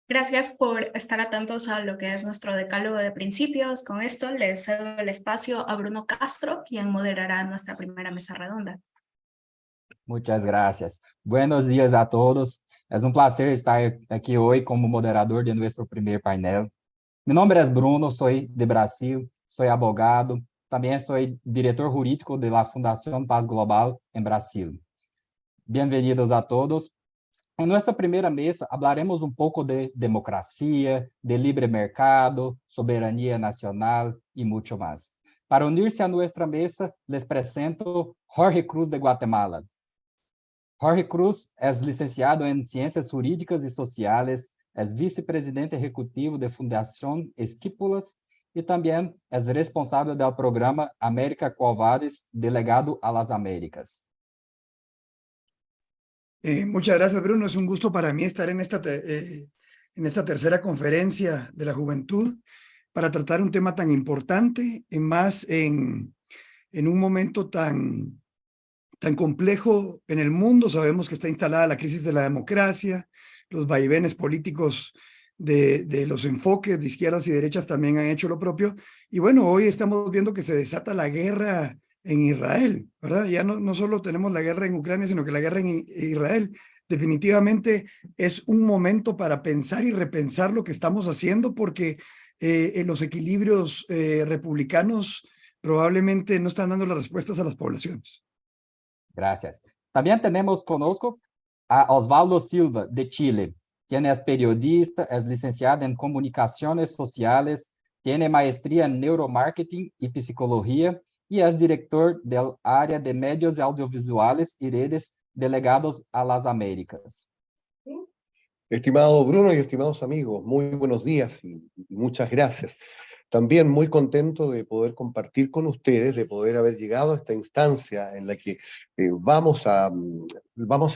Gracias por estar atentos a lo que es nuestro decálogo de principios. Con esto les cedo el espacio a Bruno Castro, quien moderará nuestra primera mesa redonda. Muchas gracias. Buenos días a todos. Es un placer estar aquí hoy como moderador de nuestro primer panel. Mi nombre es Bruno, soy de Brasil, soy abogado, también soy director jurídico de la Fundación Paz Global en Brasil. Bienvenidos a todos. En nuestra primera mesa hablaremos un poco de democracia, de libre mercado, soberanía nacional y mucho más. Para unirse a nuestra mesa, les presento Jorge Cruz de Guatemala. Jorge Cruz es licenciado en Ciencias Jurídicas y Sociales, es vicepresidente ejecutivo de Fundación Esquípulas y también es responsable del programa América Quo Vadis, delegado a las Américas. Muchas gracias, Bruno. Es un gusto para mí estar en esta tercera conferencia de la juventud para tratar un tema tan importante, en un momento tan complejo en el mundo. Sabemos que está instalada la crisis de la democracia, los vaivenes políticos de los enfoques de izquierdas y derechas también han hecho lo propio. Y bueno, hoy estamos viendo que se desata la guerra en Israel, ¿verdad? Ya no solo tenemos la guerra en Ucrania, sino que la guerra en Israel. Definitivamente es un momento para pensar y repensar lo que estamos haciendo, porque los equilibrios republicanos probablemente no están dando las respuestas a las poblaciones. Gracias. También tenemos conozco a Osvaldo Silva, de Chile, quien es periodista, es licenciado en Comunicaciones Sociales, tiene maestría en Neuromarketing y Psicología y es director del área de medios audiovisuales y redes delegados a las Américas. Estimado Bruno y estimados amigos, muy buenos días y muchas gracias. También muy contento de poder compartir con ustedes, de poder haber llegado a esta instancia en la que vamos a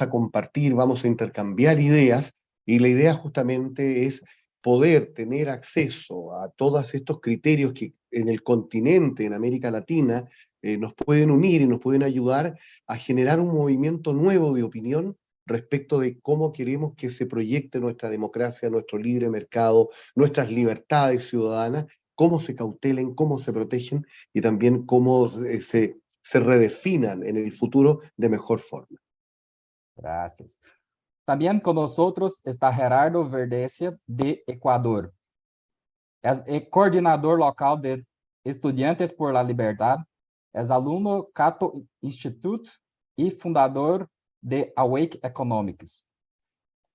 compartir, vamos a intercambiar ideas, y la idea justamente es poder tener acceso a todos estos criterios que en el continente, en América Latina, nos pueden unir y nos pueden ayudar a generar un movimiento nuevo de opinión respecto de cómo queremos que se proyecte nuestra democracia, nuestro libre mercado, nuestras libertades ciudadanas, cómo se cautelen, cómo se protegen y también cómo se redefinan en el futuro de mejor forma. Gracias. También con nosotros está Gerardo Verdecia, de Ecuador. Es el coordinador local de Estudiantes por la Libertad, es alumno Cato Institute y fundador de Awake Economics.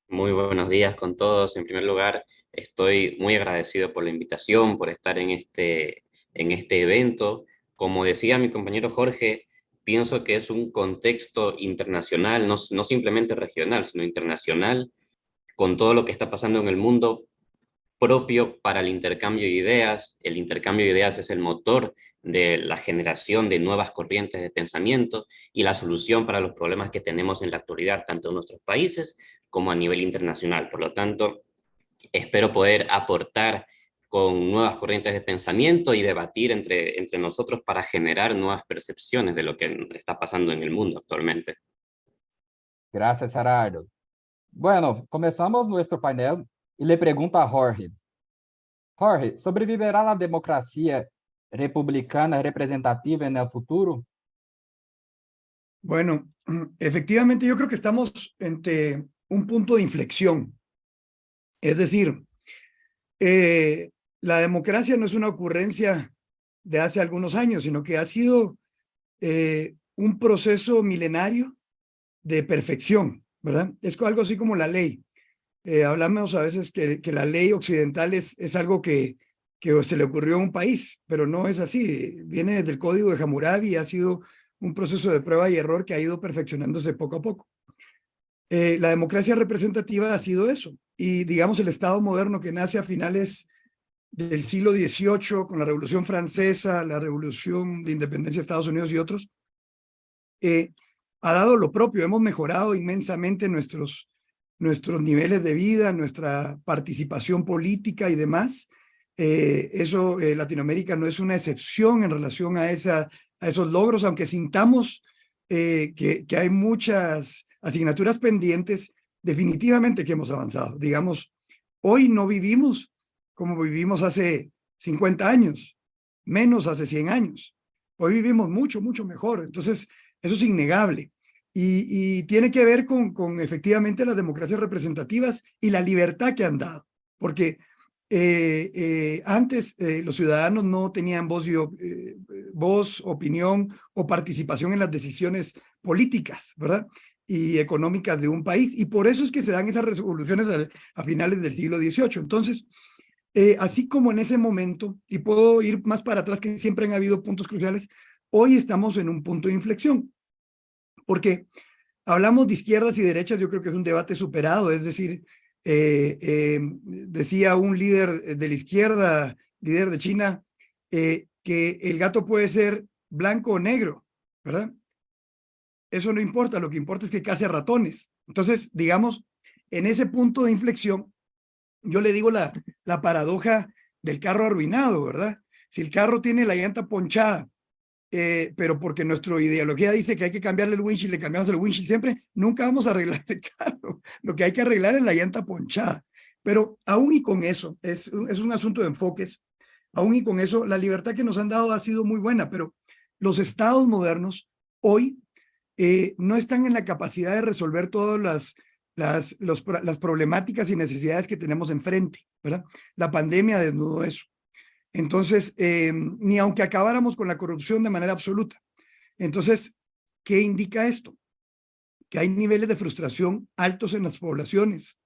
Muy buenos días con todos. En primer lugar, estoy muy agradecido por la invitación, por estar en este evento. Como decía mi compañero Jorge, pienso que es un contexto internacional, no simplemente regional, sino internacional, con todo lo que está pasando en el mundo, propio para el intercambio de ideas. El intercambio de ideas es el motor de la generación de nuevas corrientes de pensamiento y la solución para los problemas que tenemos en la actualidad, tanto en nuestros países como a nivel internacional. Por lo tanto, espero poder aportar con nuevas corrientes de pensamiento y debatir entre nosotros para generar nuevas percepciones de lo que está pasando en el mundo actualmente. Gracias, Gerardo. Bueno, comenzamos nuestro panel y le pregunto a Jorge. Jorge, ¿sobrevivirá la democracia republicana representativa en el futuro? Bueno, efectivamente yo creo que estamos ante un punto de inflexión. Es decir, la democracia no es una ocurrencia de hace algunos años, sino que ha sido un proceso milenario de perfección, ¿verdad? Es algo así como la ley. Hablamos a veces que la ley occidental es algo que se le ocurrió a un país, pero no es así. Viene desde el Código de Hammurabi y ha sido un proceso de prueba y error que ha ido perfeccionándose poco a poco. La democracia representativa ha sido eso. Y digamos el Estado moderno que nace a finales del siglo XVIII con la Revolución Francesa, la Revolución de Independencia de Estados Unidos y otros, ha dado lo propio. Hemos mejorado inmensamente nuestros niveles de vida, nuestra participación política y demás. Latinoamérica no es una excepción en relación a esos logros, aunque sintamos que hay muchas asignaturas pendientes. Definitivamente que hemos avanzado. Digamos, Hoy no vivimos como vivimos hace 50 años, menos hace 100 años. Hoy vivimos mucho, mucho mejor. Entonces, eso es innegable. Y tiene que ver con efectivamente las democracias representativas y la libertad que han dado. Porque antes los ciudadanos no tenían voz, opinión o participación en las decisiones políticas, ¿verdad? Y económicas de un país. Y por eso es que se dan esas resoluciones a finales del siglo XVIII. Entonces, así como en ese momento, y puedo ir más para atrás, que siempre han habido puntos cruciales, hoy estamos en un punto de inflexión. Porque hablamos de izquierdas y derechas, yo creo que es un debate superado, es decir, decía un líder de la izquierda, líder de China, que el gato puede ser blanco o negro, ¿verdad? Eso no importa, lo que importa es que case ratones. Entonces, digamos, en ese punto de inflexión, yo le digo la paradoja del carro arruinado, ¿verdad? Si el carro tiene la llanta ponchada, pero porque nuestra ideología dice que hay que cambiarle el windshield, le cambiamos el windshield siempre, nunca vamos a arreglar el carro. Lo que hay que arreglar es la llanta ponchada. Pero aún y con eso, es un asunto de enfoques, aún y con eso, la libertad que nos han dado ha sido muy buena, pero los estados modernos hoy no están en la capacidad de resolver todas las problemáticas y necesidades que tenemos enfrente, ¿verdad? La pandemia desnudó eso. Entonces, ni aunque acabáramos con la corrupción de manera absoluta. Entonces, ¿qué indica esto? Que hay niveles de frustración altos en las poblaciones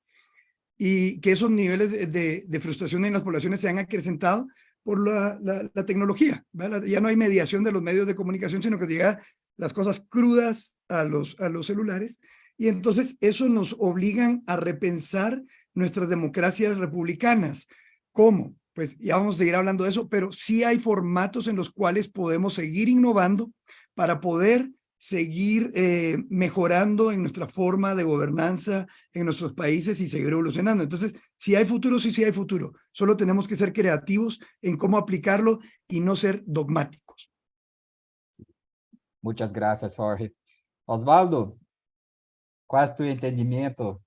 y que esos niveles de frustración en las poblaciones se han acrecentado por la tecnología, ¿verdad? Ya no hay mediación de los medios de comunicación, sino que llega las cosas crudas a los celulares, y entonces eso nos obligan a repensar nuestras democracias republicanas. ¿Cómo? Pues ya vamos a seguir hablando de eso, pero sí hay formatos en los cuales podemos seguir innovando para poder seguir mejorando en nuestra forma de gobernanza en nuestros países y seguir evolucionando. Entonces, si hay futuro, sí hay futuro. Solo tenemos que ser creativos en cómo aplicarlo y no ser dogmáticos. Muchas gracias, Jorge. Osvaldo, ¿cuál es tu entendimiento?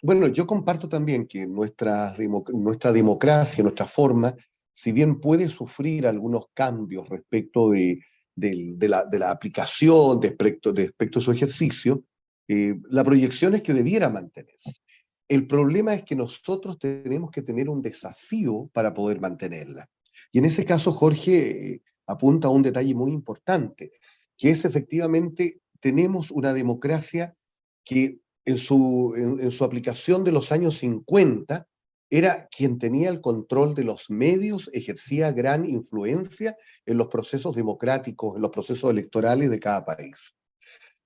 Bueno, yo comparto también que nuestra democracia, nuestra forma, si bien puede sufrir algunos cambios respecto de la aplicación, respecto de su ejercicio, la proyección es que debiera mantenerse. El problema es que nosotros tenemos que tener un desafío para poder mantenerla. Y en ese caso, Jorge apunta a un detalle muy importante, que es efectivamente, tenemos una democracia que en su aplicación de los años 50, era quien tenía el control de los medios, ejercía gran influencia en los procesos democráticos, en los procesos electorales de cada país.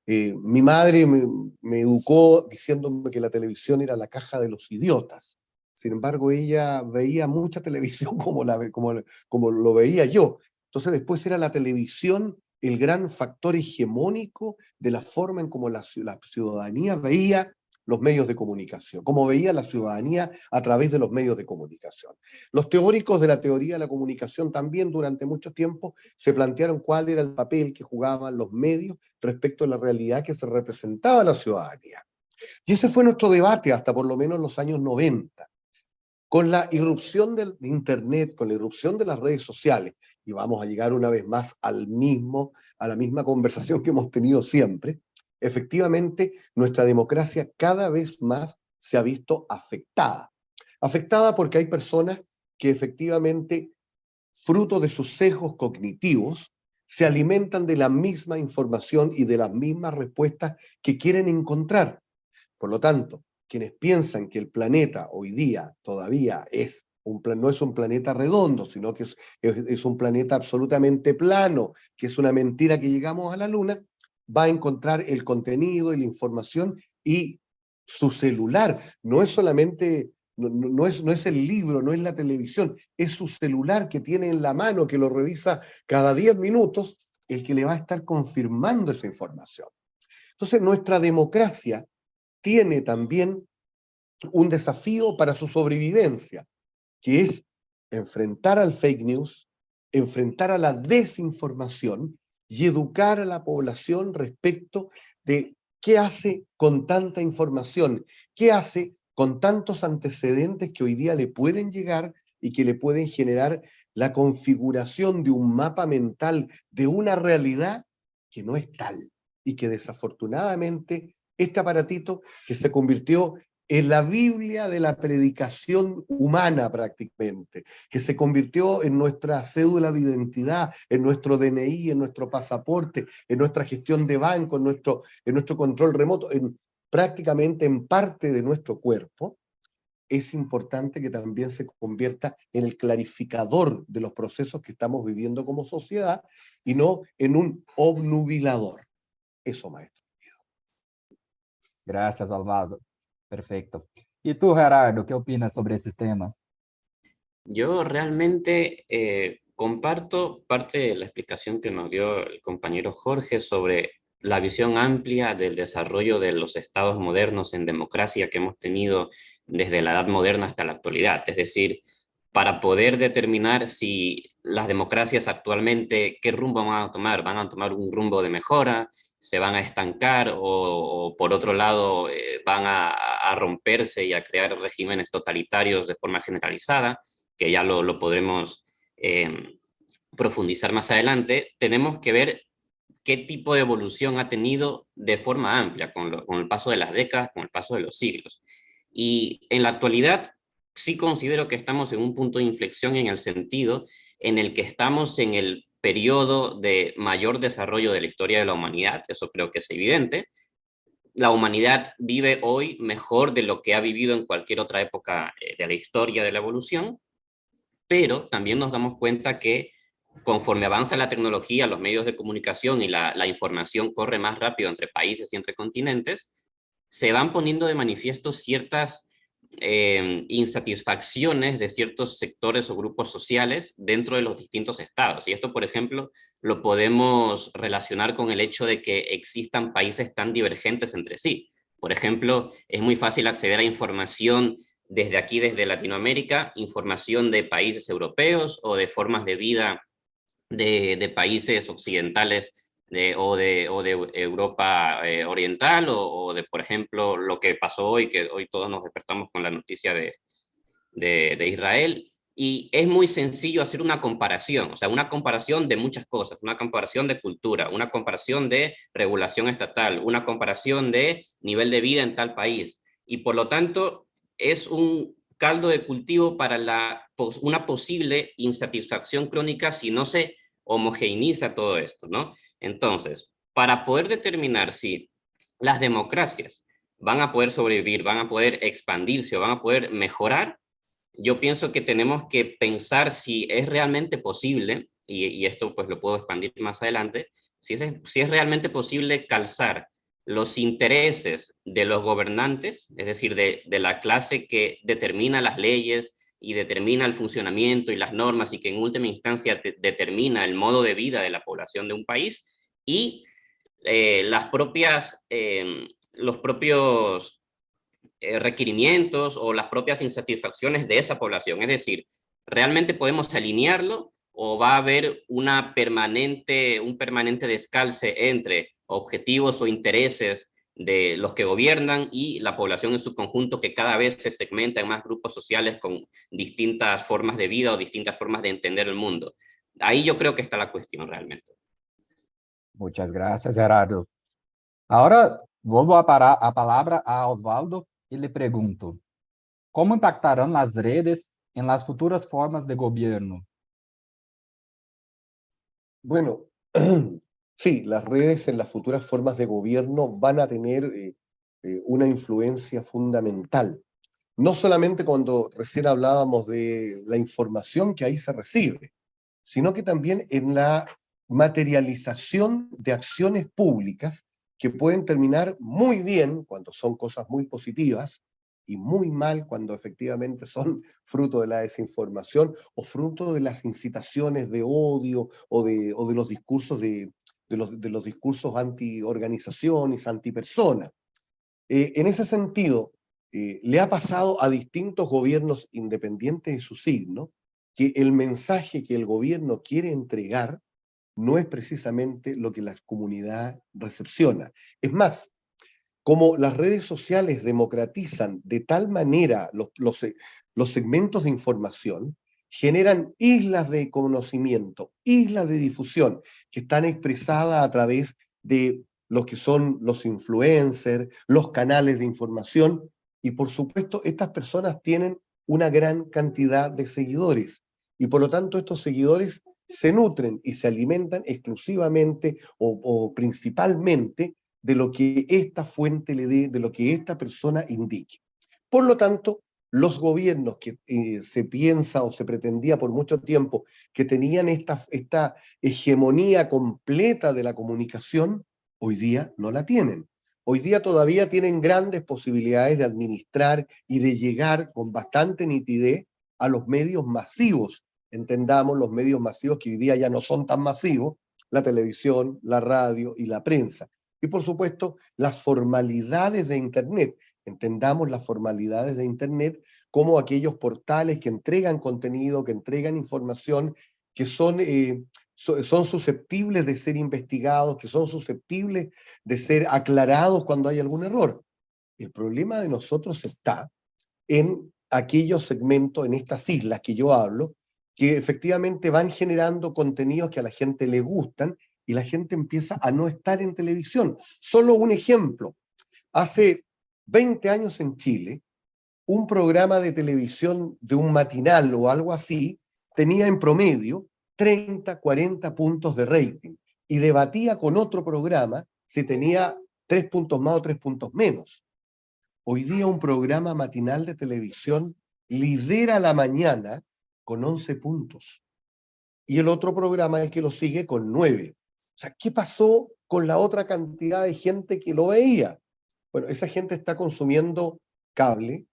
Mi madre me educó diciéndome que la televisión era la caja de los idiotas. Sin embargo, ella veía mucha televisión como lo veía yo. Entonces después era la televisión el gran factor hegemónico de la forma en cómo la ciudadanía veía los medios de comunicación, cómo veía la ciudadanía a través de los medios de comunicación. Los teóricos de la teoría de la comunicación también durante mucho tiempo se plantearon cuál era el papel que jugaban los medios respecto a la realidad que se representaba a la ciudadanía. Y ese fue nuestro debate hasta por lo menos los años 90. Con la irrupción del Internet, con la irrupción de las redes sociales, y vamos a llegar una vez más a la misma conversación que hemos tenido siempre, efectivamente nuestra democracia cada vez más se ha visto afectada. Afectada porque hay personas que efectivamente, fruto de sus sesgos cognitivos, se alimentan de la misma información y de las mismas respuestas que quieren encontrar. Por lo tanto, quienes piensan que el planeta hoy día todavía no es un planeta redondo, sino que es un planeta absolutamente plano, que es una mentira que llegamos a la Luna, va a encontrar el contenido y la información, y su celular no es solamente, no es el libro, no es la televisión, es su celular que tiene en la mano, que lo revisa cada 10 minutos, el que le va a estar confirmando esa información. Entonces, nuestra democracia tiene también un desafío para su sobrevivencia, que es enfrentar al fake news, enfrentar a la desinformación y educar a la población respecto de qué hace con tanta información, qué hace con tantos antecedentes que hoy día le pueden llegar y que le pueden generar la configuración de un mapa mental de una realidad que no es tal, y que desafortunadamente este aparatito que se convirtió en la Biblia de la predicación humana prácticamente, que se convirtió en nuestra cédula de identidad, en nuestro DNI, en nuestro pasaporte, en nuestra gestión de banco, en nuestro control remoto, prácticamente en parte de nuestro cuerpo. Es importante que también se convierta en el clarificador de los procesos que estamos viviendo como sociedad y no en un obnubilador. Eso, maestro. Gracias, Osvaldo. Perfecto. ¿Y tú, Gerardo, qué opinas sobre este tema? Yo realmente comparto parte de la explicación que nos dio el compañero Jorge sobre la visión amplia del desarrollo de los estados modernos en democracia que hemos tenido desde la Edad Moderna hasta la actualidad. Es decir, para poder determinar si las democracias actualmente, qué rumbo van a tomar un rumbo de mejora, se van a estancar o por otro lado van a romperse y a crear regímenes totalitarios de forma generalizada, que ya lo podremos profundizar más adelante. Tenemos que ver qué tipo de evolución ha tenido de forma amplia con el paso de las décadas, con el paso de los siglos. Y en la actualidad sí considero que estamos en un punto de inflexión en el sentido en el que estamos en el periodo de mayor desarrollo de la historia de la humanidad, eso creo que es evidente. La humanidad vive hoy mejor de lo que ha vivido en cualquier otra época de la historia de la evolución, pero también nos damos cuenta que conforme avanza la tecnología, los medios de comunicación y la información corre más rápido entre países y entre continentes, se van poniendo de manifiesto ciertas insatisfacciones de ciertos sectores o grupos sociales dentro de los distintos estados. Y esto, por ejemplo, lo podemos relacionar con el hecho de que existan países tan divergentes entre sí. Por ejemplo, es muy fácil acceder a información desde aquí, desde Latinoamérica, información de países europeos o de formas de vida de países occidentales o de Europa Oriental o de, por ejemplo, lo que pasó hoy, que hoy todos nos despertamos con la noticia de Israel. Y es muy sencillo hacer una comparación, o sea, una comparación de muchas cosas, una comparación de cultura, una comparación de regulación estatal, una comparación de nivel de vida en tal país. Y por lo tanto, es un caldo de cultivo para una posible insatisfacción crónica si no se homogeneiza todo esto, ¿no? Entonces, para poder determinar si las democracias van a poder sobrevivir, van a poder expandirse o van a poder mejorar, yo pienso que tenemos que pensar si es realmente posible, y esto pues lo puedo expandir más adelante, si es realmente posible calzar los intereses de los gobernantes, es decir, de la clase que determina las leyes y determina el funcionamiento y las normas y que en última instancia determina el modo de vida de la población de un país, y los propios requerimientos o las propias insatisfacciones de esa población. Es decir, ¿realmente podemos alinearlo o va a haber un permanente descalce entre objetivos o intereses de los que gobiernan y la población en su conjunto, que cada vez se segmenta en más grupos sociales con distintas formas de vida o distintas formas de entender el mundo? Ahí yo creo que está la cuestión realmente. Muchas gracias, Gerardo. Ahora vuelvo a parar a palabra a Osvaldo y le pregunto, ¿cómo impactarán las redes en las futuras formas de gobierno? Bueno, sí, las redes en las futuras formas de gobierno van a tener una influencia fundamental. No solamente cuando recién hablábamos de la información que ahí se recibe, sino que también en la materialización de acciones públicas que pueden terminar muy bien cuando son cosas muy positivas y muy mal cuando efectivamente son fruto de la desinformación o fruto de las incitaciones de odio o de los discursos de los discursos anti-organizaciones, anti-persona. En ese sentido, le ha pasado a distintos gobiernos independientes de su signo que el mensaje que el gobierno quiere entregar no es precisamente lo que la comunidad recepciona. Es más, como las redes sociales democratizan de tal manera los segmentos de información, generan islas de conocimiento, islas de difusión, que están expresadas a través de lo que son los influencers, los canales de información, y por supuesto estas personas tienen una gran cantidad de seguidores, y por lo tanto estos seguidores se nutren y se alimentan exclusivamente o principalmente de lo que esta fuente le dé, de lo que esta persona indique. Por lo tanto, los gobiernos que se piensa o se pretendía por mucho tiempo que tenían esta hegemonía completa de la comunicación, hoy día no la tienen. Hoy día todavía tienen grandes posibilidades de administrar y de llegar con bastante nitidez a los medios masivos. Entendamos los medios masivos que hoy día ya no son tan masivos, la televisión, la radio y la prensa. Y por supuesto, las formalidades de Internet. Entendamos las formalidades de Internet como aquellos portales que entregan contenido, que entregan información, que son susceptibles de ser investigados, que son susceptibles de ser aclarados cuando hay algún error. El problema de nosotros está en aquellos segmentos, en estas islas que yo hablo, que efectivamente van generando contenidos que a la gente le gustan y la gente empieza a no estar en televisión. Solo un ejemplo. Hace 20 años en Chile, un programa de televisión de un matinal o algo así tenía en promedio 30, 40 puntos de rating y debatía con otro programa si tenía 3 puntos más o 3 puntos menos. Hoy día un programa matinal de televisión lidera la mañana con 11 puntos y el otro programa es el que lo sigue con 9. O sea, ¿qué pasó con la otra cantidad de gente que lo veía? Bueno, esa gente está consumiendo cable,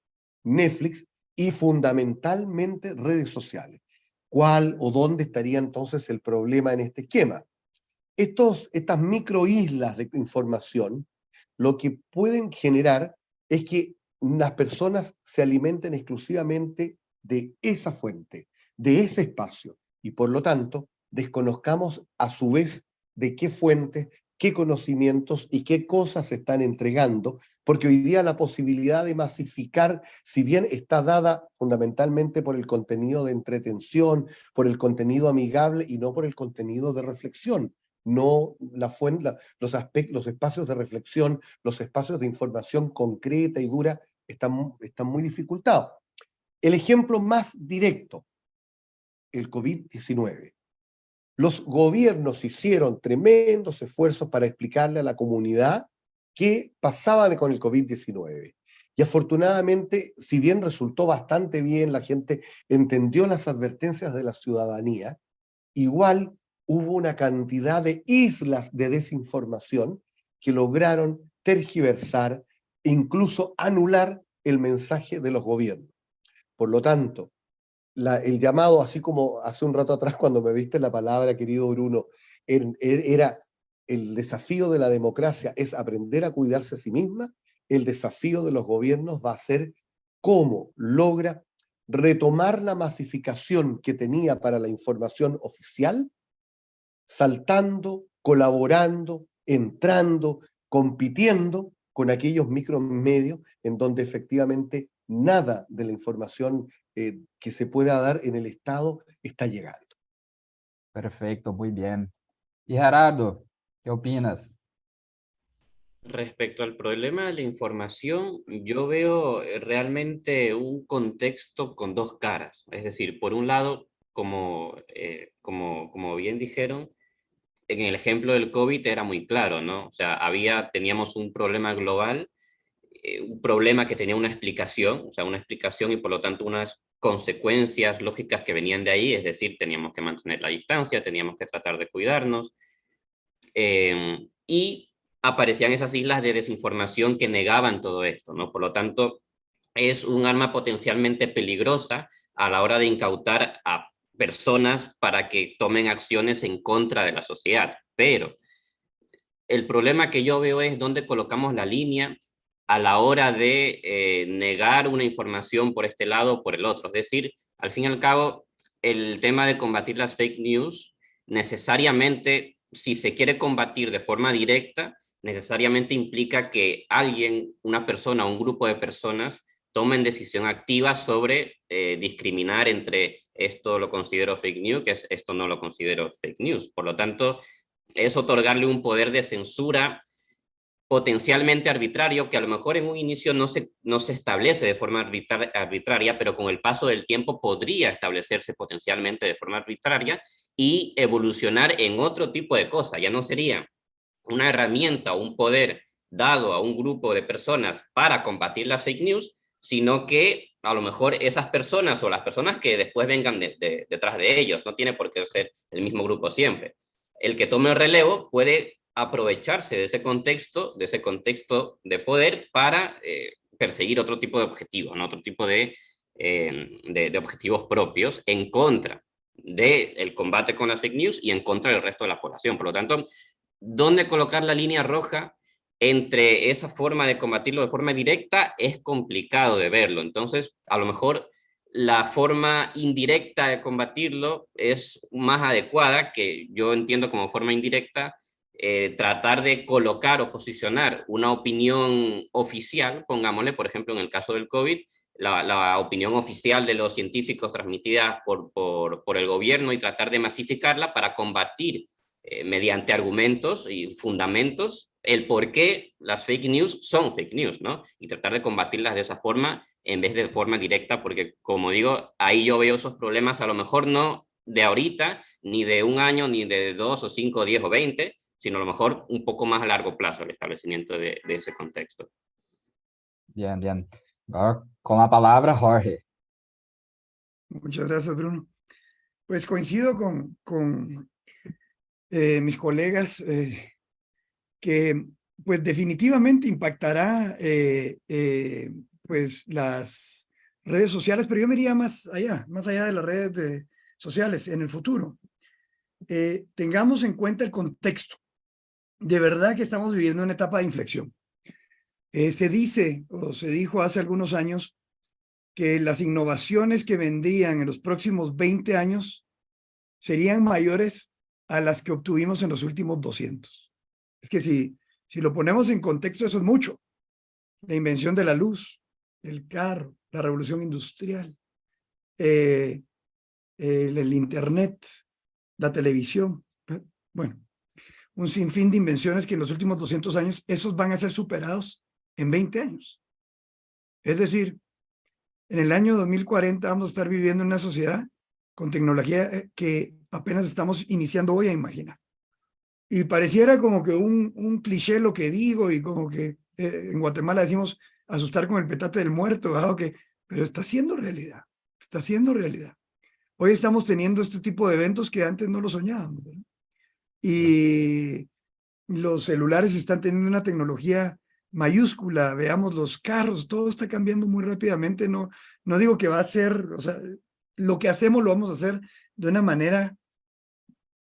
Netflix y fundamentalmente redes sociales. ¿Cuál o dónde estaría entonces el problema en este esquema? Estas microislas de información, lo que pueden generar es que las personas se alimenten exclusivamente de esa fuente, de ese espacio, y por lo tanto desconozcamos a su vez de qué fuentes, qué conocimientos y qué cosas se están entregando, porque hoy día la posibilidad de masificar, si bien está dada fundamentalmente por el contenido de entretención, por el contenido amigable y no por el contenido de reflexión, no la fuente, los espacios de reflexión, los espacios de información concreta y dura están muy dificultados. El ejemplo más directo, el COVID-19. Los gobiernos hicieron tremendos esfuerzos para explicarle a la comunidad qué pasaba con el COVID-19. Y afortunadamente, si bien resultó bastante bien, la gente entendió las advertencias de la ciudadanía, igual hubo una cantidad de islas de desinformación que lograron tergiversar e incluso anular el mensaje de los gobiernos. Por lo tanto, el llamado, así como hace un rato atrás cuando me viste la palabra, querido Bruno, era el desafío de la democracia es aprender a cuidarse a sí misma, el desafío de los gobiernos va a ser cómo logra retomar la masificación que tenía para la información oficial, saltando, colaborando, entrando, compitiendo con aquellos micromedios en donde efectivamente nada de la información que se pueda dar en el Estado está llegando. Perfecto, muy bien. Y Gerardo, ¿qué opinas? Respecto al problema de la información, yo veo realmente un contexto con dos caras. Es decir, por un lado, como bien dijeron, en el ejemplo del COVID era muy claro, ¿no? O sea, teníamos un problema global, un problema que tenía una explicación, o sea, una explicación y por lo tanto unas consecuencias lógicas que venían de ahí, es decir, teníamos que mantener la distancia, teníamos que tratar de cuidarnos, y aparecían esas islas de desinformación que negaban todo esto, ¿no? Por lo tanto, es un arma potencialmente peligrosa a la hora de incautar a personas para que tomen acciones en contra de la sociedad. Pero el problema que yo veo es dónde colocamos la línea a la hora de negar una información por este lado o por el otro. Es decir, al fin y al cabo, el tema de combatir las fake news necesariamente, si se quiere combatir de forma directa, necesariamente implica que alguien, una persona, un grupo de personas, tomen decisión activa sobre discriminar entre esto lo considero fake news, que esto no lo considero fake news. Por lo tanto, es otorgarle un poder de censura potencialmente arbitrario, que a lo mejor en un inicio no se establece de forma arbitraria, pero con el paso del tiempo podría establecerse potencialmente de forma arbitraria y evolucionar en otro tipo de cosa. Ya no sería una herramienta o un poder dado a un grupo de personas para combatir las fake news, sino que a lo mejor esas personas o las personas que después vengan detrás de ellos, no tiene por qué ser el mismo grupo siempre. El que tome el relevo puede aprovecharse de ese contexto de poder para perseguir otro tipo de objetivos, ¿no? Otro tipo de objetivos propios en contra del combate con las fake news y en contra del resto de la población. Por lo tanto, ¿dónde colocar la línea roja entre esa forma de combatirlo de forma directa? Es complicado de verlo. Entonces, a lo mejor la forma indirecta de combatirlo es más adecuada, que yo entiendo como forma indirecta, tratar de colocar o posicionar una opinión oficial, pongámosle, por ejemplo, en el caso del COVID, la opinión oficial de los científicos transmitida por el gobierno y tratar de masificarla para combatir mediante argumentos y fundamentos el por qué las fake news son fake news, ¿no? Y tratar de combatirlas de esa forma en vez de forma directa, porque como digo, ahí yo veo esos problemas, a lo mejor no de ahorita, ni de un año, ni de 2 o 5, 10 o 20, sino a lo mejor un poco más a largo plazo el establecimiento de ese contexto. Bien, bien. Ahora con la palabra Jorge. Muchas gracias, Bruno. Pues coincido con mis colegas que pues definitivamente impactará pues las redes sociales, pero yo me iría más allá de las redes sociales en el futuro. Tengamos en cuenta el contexto. De verdad que estamos viviendo una etapa de inflexión. Se dice o se dijo hace algunos años que las innovaciones que vendrían en los próximos 20 años serían mayores a las que obtuvimos en los últimos 200. Es que si lo ponemos en contexto, eso es mucho. La invención de la luz, el carro, la revolución industrial, el internet, la televisión. Bueno, un sinfín de invenciones que en los últimos 200 años, esos van a ser superados en 20 años. Es decir, en el año 2040 vamos a estar viviendo en una sociedad con tecnología que apenas estamos iniciando hoy a imaginar. Y pareciera como que un cliché lo que digo, y como que en Guatemala decimos asustar con el petate del muerto, pero está siendo realidad, está siendo realidad. Hoy estamos teniendo este tipo de eventos que antes no lo soñábamos, ¿verdad? Y los celulares están teniendo una tecnología mayúscula, veamos los carros, todo está cambiando muy rápidamente. No digo que va a ser, o sea, lo que hacemos lo vamos a hacer de una manera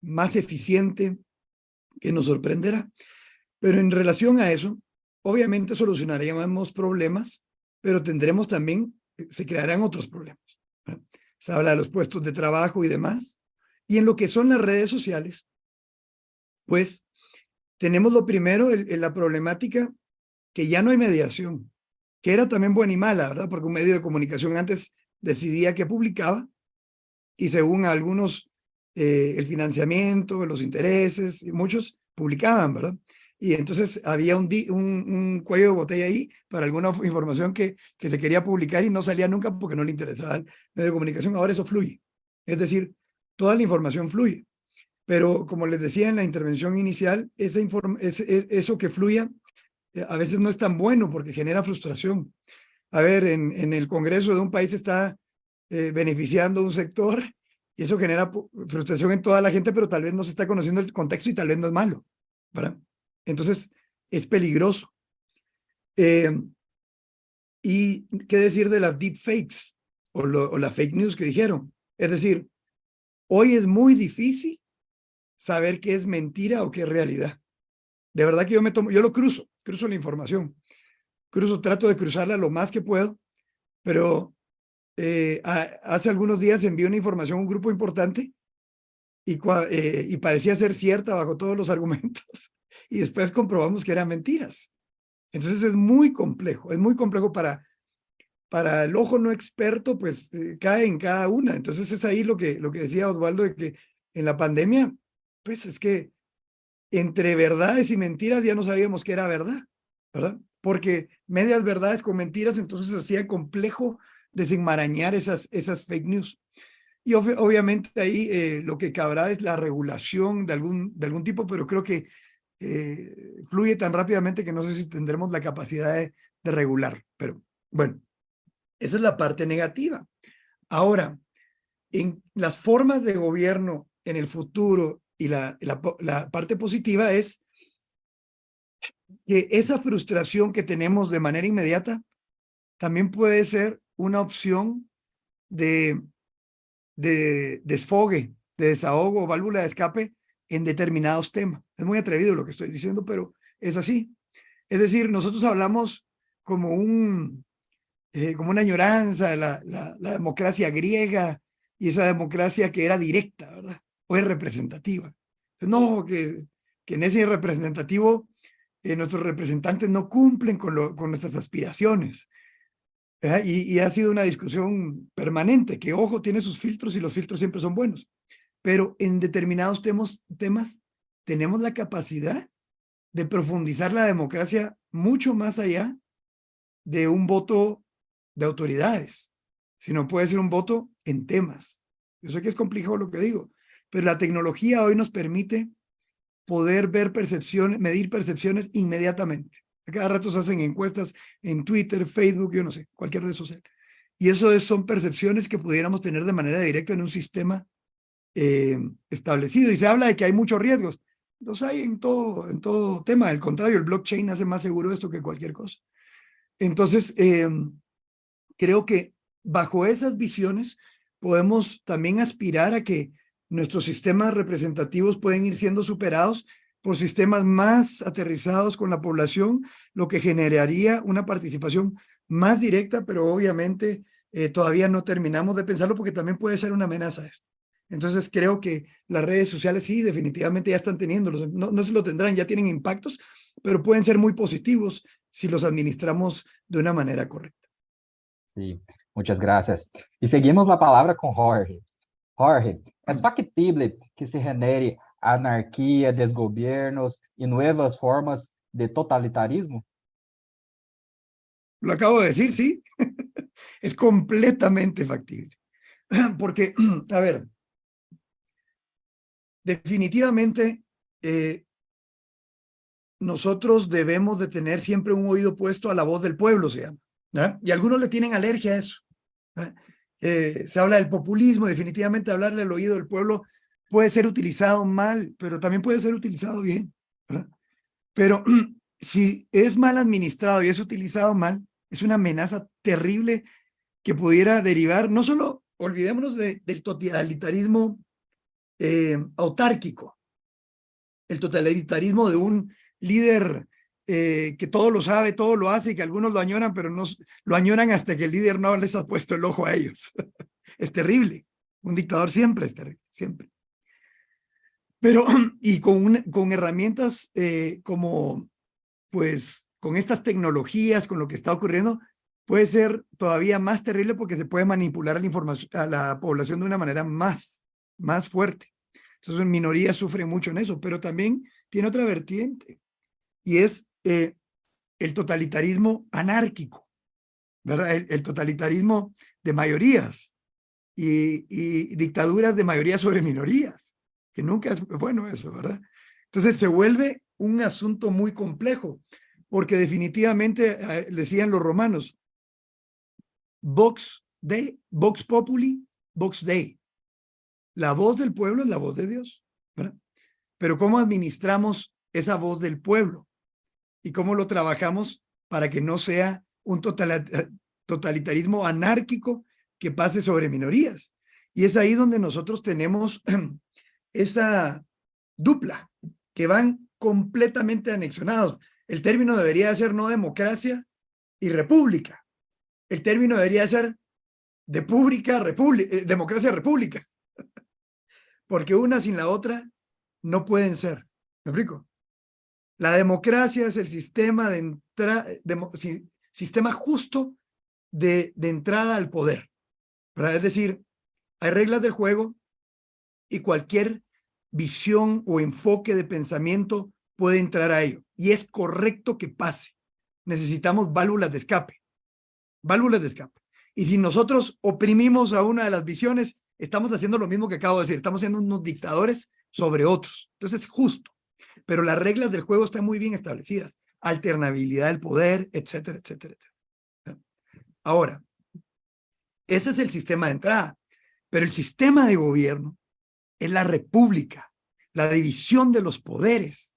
más eficiente, que nos sorprenderá. Pero en relación a eso, obviamente solucionaríamos problemas, pero tendremos también, se crearán otros problemas, ¿verdad? Se habla de los puestos de trabajo y demás. Y en lo que son las redes sociales, pues tenemos lo primero, la problemática que ya no hay mediación, que era también buena y mala, ¿verdad? Porque un medio de comunicación antes decidía qué publicaba y según algunos el financiamiento, los intereses, y muchos publicaban, ¿verdad? Y entonces había un cuello de botella ahí para alguna información que se quería publicar y no salía nunca porque no le interesaba el medio de comunicación. Ahora eso fluye. Es decir, toda la información fluye. Pero como les decía en la intervención inicial, eso que fluya a veces no es tan bueno porque genera frustración. A ver, en el Congreso de un país está beneficiando un sector y eso genera frustración en toda la gente, pero tal vez no se está conociendo el contexto y tal vez no es malo, ¿verdad? Entonces, es peligroso. ¿Y qué decir de las deepfakes o las fake news que dijeron? Es decir, hoy es muy difícil saber qué es mentira o qué es realidad. De verdad que yo lo cruzo la información. Trato de cruzarla lo más que puedo, pero hace algunos días envié una información a un grupo importante y parecía ser cierta bajo todos los argumentos. y después comprobamos que eran mentiras. Entonces es muy complejo para el ojo no experto, pues cae en cada una. Entonces es ahí lo que decía Osvaldo, de que en la pandemia, pues es que entre verdades y mentiras ya no sabíamos qué era verdad, ¿verdad? Porque medias verdades con mentiras, entonces hacía complejo desenmarañar esas fake news. Y obviamente ahí lo que cabrá es la regulación de algún tipo, pero creo que fluye tan rápidamente que no sé si tendremos la capacidad de regular. Pero bueno, esa es la parte negativa. Ahora, en las formas de gobierno en el futuro y la parte positiva es que esa frustración que tenemos de manera inmediata también puede ser una opción de desfogue, de desahogo, válvula de escape en determinados temas. Es muy atrevido lo que estoy diciendo, pero es así. Es decir, nosotros hablamos como como una añoranza de la democracia griega y esa democracia que era directa, ¿verdad? O es representativa. No, que en ese representativo nuestros representantes no cumplen con nuestras aspiraciones. Y ha sido una discusión permanente, que ojo, tiene sus filtros y los filtros siempre son buenos. Pero en determinados temas tenemos la capacidad de profundizar la democracia mucho más allá de un voto de autoridades, sino puede ser un voto en temas. Yo sé que es complejo lo que digo, pero la tecnología hoy nos permite poder ver percepciones, medir percepciones inmediatamente. A cada rato se hacen encuestas en Twitter, Facebook, yo no sé, cualquier red social. Y eso son percepciones que pudiéramos tener de manera directa en un sistema establecido. Y se habla de que hay muchos riesgos. Los hay en todo tema. Al contrario, el blockchain hace más seguro esto que cualquier cosa. Entonces, creo que bajo esas visiones podemos también aspirar a que nuestros sistemas representativos pueden ir siendo superados por sistemas más aterrizados con la población, lo que generaría una participación más directa, pero obviamente todavía no terminamos de pensarlo porque también puede ser una amenaza esto. Entonces creo que las redes sociales sí, definitivamente ya están teniéndolos, no se lo tendrán, ya tienen impactos, pero pueden ser muy positivos si los administramos de una manera correcta. Sí, muchas gracias. Y seguimos la palabra con Jorge. Jorge, ¿es factible que se genere anarquía, desgobiernos y nuevas formas de totalitarismo? Lo acabo de decir, sí. Es completamente factible. Porque, a ver, definitivamente nosotros debemos de tener siempre un oído puesto a la voz del pueblo, se llama, ¿verdad? Y algunos le tienen alergia a eso. Se habla del populismo, definitivamente hablarle al oído del pueblo puede ser utilizado mal, pero también puede ser utilizado bien, ¿verdad? Pero si es mal administrado y es utilizado mal, es una amenaza terrible que pudiera derivar, no solo, olvidémonos del totalitarismo autárquico, el totalitarismo de un líder que todo lo sabe, todo lo hace y que algunos lo añoran, pero no lo añoran hasta que el líder no les ha puesto el ojo a ellos. Es terrible. Un dictador siempre es terrible, siempre. Pero, y con herramientas como, pues, con estas tecnologías, con lo que está ocurriendo, puede ser todavía más terrible porque se puede manipular a la información, a la población de una manera más fuerte. Entonces, minorías sufren mucho en eso, pero también tiene otra vertiente y es el totalitarismo anárquico, ¿verdad? El totalitarismo de mayorías y dictaduras de mayorías sobre minorías, que nunca es bueno eso, ¿verdad? Entonces se vuelve un asunto muy complejo, porque definitivamente, decían los romanos, Vox Populi, Vox Dei. La voz del pueblo es la voz de Dios, ¿verdad? Pero ¿cómo administramos esa voz del pueblo? ¿Y cómo lo trabajamos para que no sea un totalitarismo anárquico que pase sobre minorías? Y es ahí donde nosotros tenemos esa dupla, que van completamente anexionados. El término debería ser no democracia y república. El término debería ser democracia república. Porque una sin la otra no pueden ser. ¿Me explico? La democracia es el sistema sistema justo de entrada al poder, ¿verdad? Es decir, hay reglas del juego y cualquier visión o enfoque de pensamiento puede entrar a ello. Y es correcto que pase. Necesitamos válvulas de escape. Válvulas de escape. Y si nosotros oprimimos a una de las visiones, estamos haciendo lo mismo que acabo de decir. Estamos siendo unos dictadores sobre otros. Entonces es justo. Pero las reglas del juego están muy bien establecidas. Alternabilidad del poder, etcétera, etcétera, etcétera. Ahora, ese es el sistema de entrada. Pero el sistema de gobierno es la república, la división de los poderes,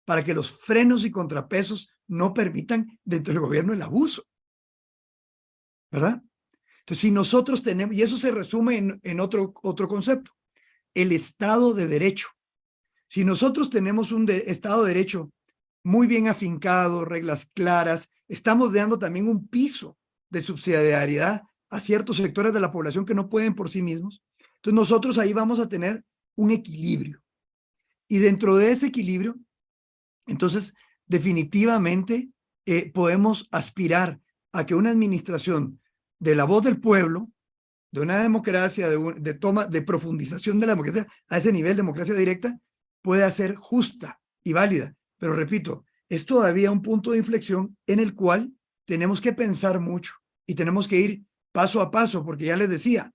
para que los frenos y contrapesos no permitan dentro del gobierno el abuso. ¿Verdad? Entonces, si nosotros tenemos, y eso se resume en otro concepto, el Estado de Derecho. Si nosotros tenemos un Estado de Derecho muy bien afincado, reglas claras, estamos dando también un piso de subsidiariedad a ciertos sectores de la población que no pueden por sí mismos. Entonces nosotros ahí vamos a tener un equilibrio. Y dentro de ese equilibrio, entonces definitivamente podemos aspirar a que una administración de la voz del pueblo, de una democracia, de profundización de la democracia a ese nivel, democracia directa, pueda ser justa y válida. Pero repito, es todavía un punto de inflexión en el cual tenemos que pensar mucho y tenemos que ir paso a paso, porque ya les decía,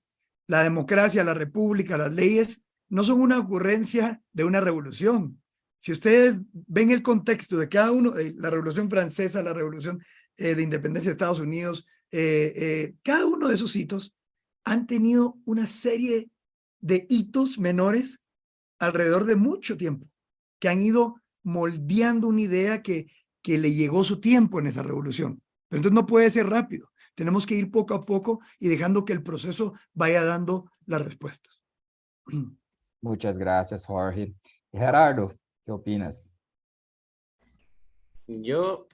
la democracia, la república, las leyes no son una ocurrencia de una revolución. Si ustedes ven el contexto de cada uno, la Revolución Francesa, la Revolución de Independencia de Estados Unidos, cada uno de esos hitos han tenido una serie de hitos menores alrededor de mucho tiempo, que han ido moldeando una idea que le llegó su tiempo en esa revolución. Pero entonces no puede ser rápido. Tenemos que ir poco a poco y dejando que el proceso vaya dando las respuestas. Muchas gracias, Jorge. Gerardo, ¿qué opinas? Yo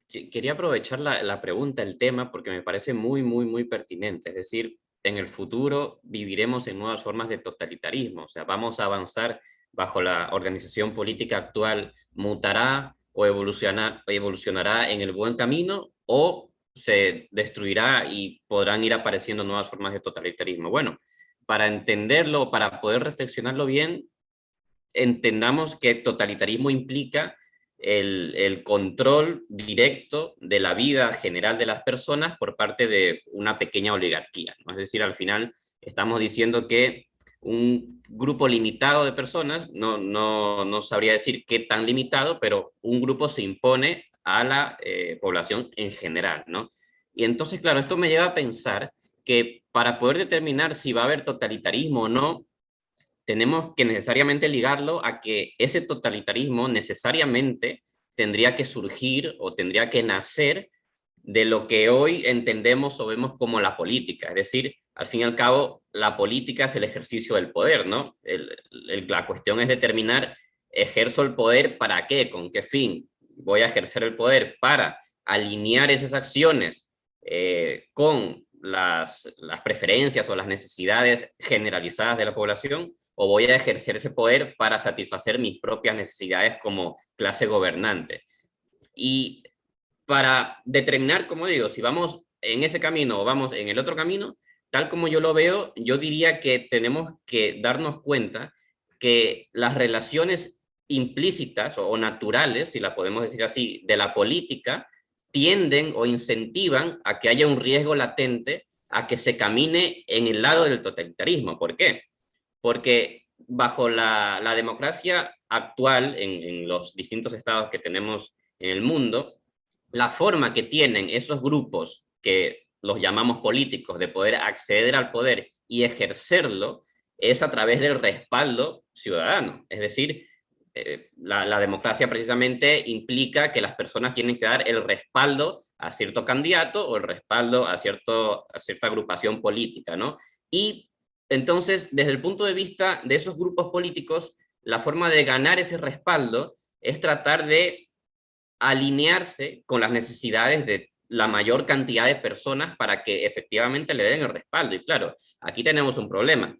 quería aprovechar la pregunta, el tema, porque me parece muy pertinente. Es decir, en el futuro viviremos en nuevas formas de totalitarismo. O sea, vamos a avanzar bajo la organización política actual, mutará o evolucionará en el buen camino, o se destruirá y podrán ir apareciendo nuevas formas de totalitarismo. Bueno, para entenderlo, para poder reflexionarlo bien, entendamos que totalitarismo implica el control directo de la vida general de las personas por parte de una pequeña oligarquía, ¿no? Es decir, al final estamos diciendo que un grupo limitado de personas, no sabría decir qué tan limitado, pero un grupo se impone a la población en general, ¿no? Y entonces, claro, esto me lleva a pensar que para poder determinar si va a haber totalitarismo o no, tenemos que necesariamente ligarlo a que ese totalitarismo necesariamente tendría que surgir o tendría que nacer de lo que hoy entendemos o vemos como la política. Es decir, al fin y al cabo, la política es el ejercicio del poder, ¿no? La cuestión es determinar, ¿ejerzo el poder para qué? ¿Con qué fin? Voy a ejercer el poder para alinear esas acciones con las preferencias o las necesidades generalizadas de la población, o voy a ejercer ese poder para satisfacer mis propias necesidades como clase gobernante. Y para determinar, como digo, si vamos en ese camino o vamos en el otro camino, tal como yo lo veo, yo diría que tenemos que darnos cuenta que las relaciones implícitas o naturales, si la podemos decir así, de la política, tienden o incentivan a que haya un riesgo latente a que se camine en el lado del totalitarismo. ¿Por qué? Porque bajo la democracia actual en los distintos estados que tenemos en el mundo, la forma que tienen esos grupos, que los llamamos políticos, de poder acceder al poder y ejercerlo, es a través del respaldo ciudadano. Es decir, la democracia precisamente implica que las personas tienen que dar el respaldo a cierto candidato o el respaldo a cierta agrupación política, ¿no? Y entonces, desde el punto de vista de esos grupos políticos, la forma de ganar ese respaldo es tratar de alinearse con las necesidades de la mayor cantidad de personas para que efectivamente le den el respaldo. Y claro, aquí tenemos un problema.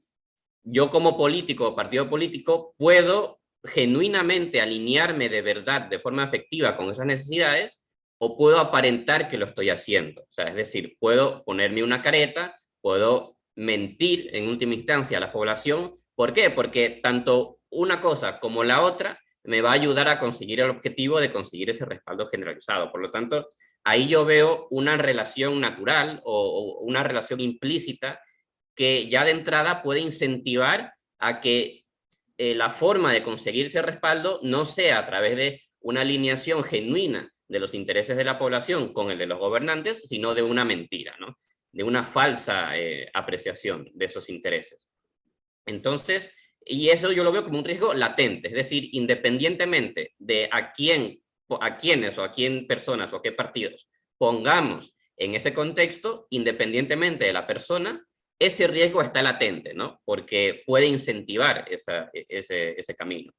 Yo como político o partido político puedo genuinamente alinearme de verdad, de forma efectiva con esas necesidades, o puedo aparentar que lo estoy haciendo. O sea, es decir, puedo ponerme una careta, puedo mentir en última instancia a la población. ¿Por qué? Porque tanto una cosa como la otra me va a ayudar a conseguir el objetivo de conseguir ese respaldo generalizado. Por lo tanto, ahí yo veo una relación natural o una relación implícita que ya de entrada puede incentivar a que la forma de conseguir ese respaldo no sea a través de una alineación genuina de los intereses de la población con el de los gobernantes, sino de una mentira, ¿no? De una falsa apreciación de esos intereses. Entonces, y eso yo lo veo como un riesgo latente, es decir, independientemente de a quiénes o a quién personas o a qué partidos pongamos en ese contexto, independientemente de la persona, ese riesgo está latente, ¿no? Porque puede incentivar ese camino.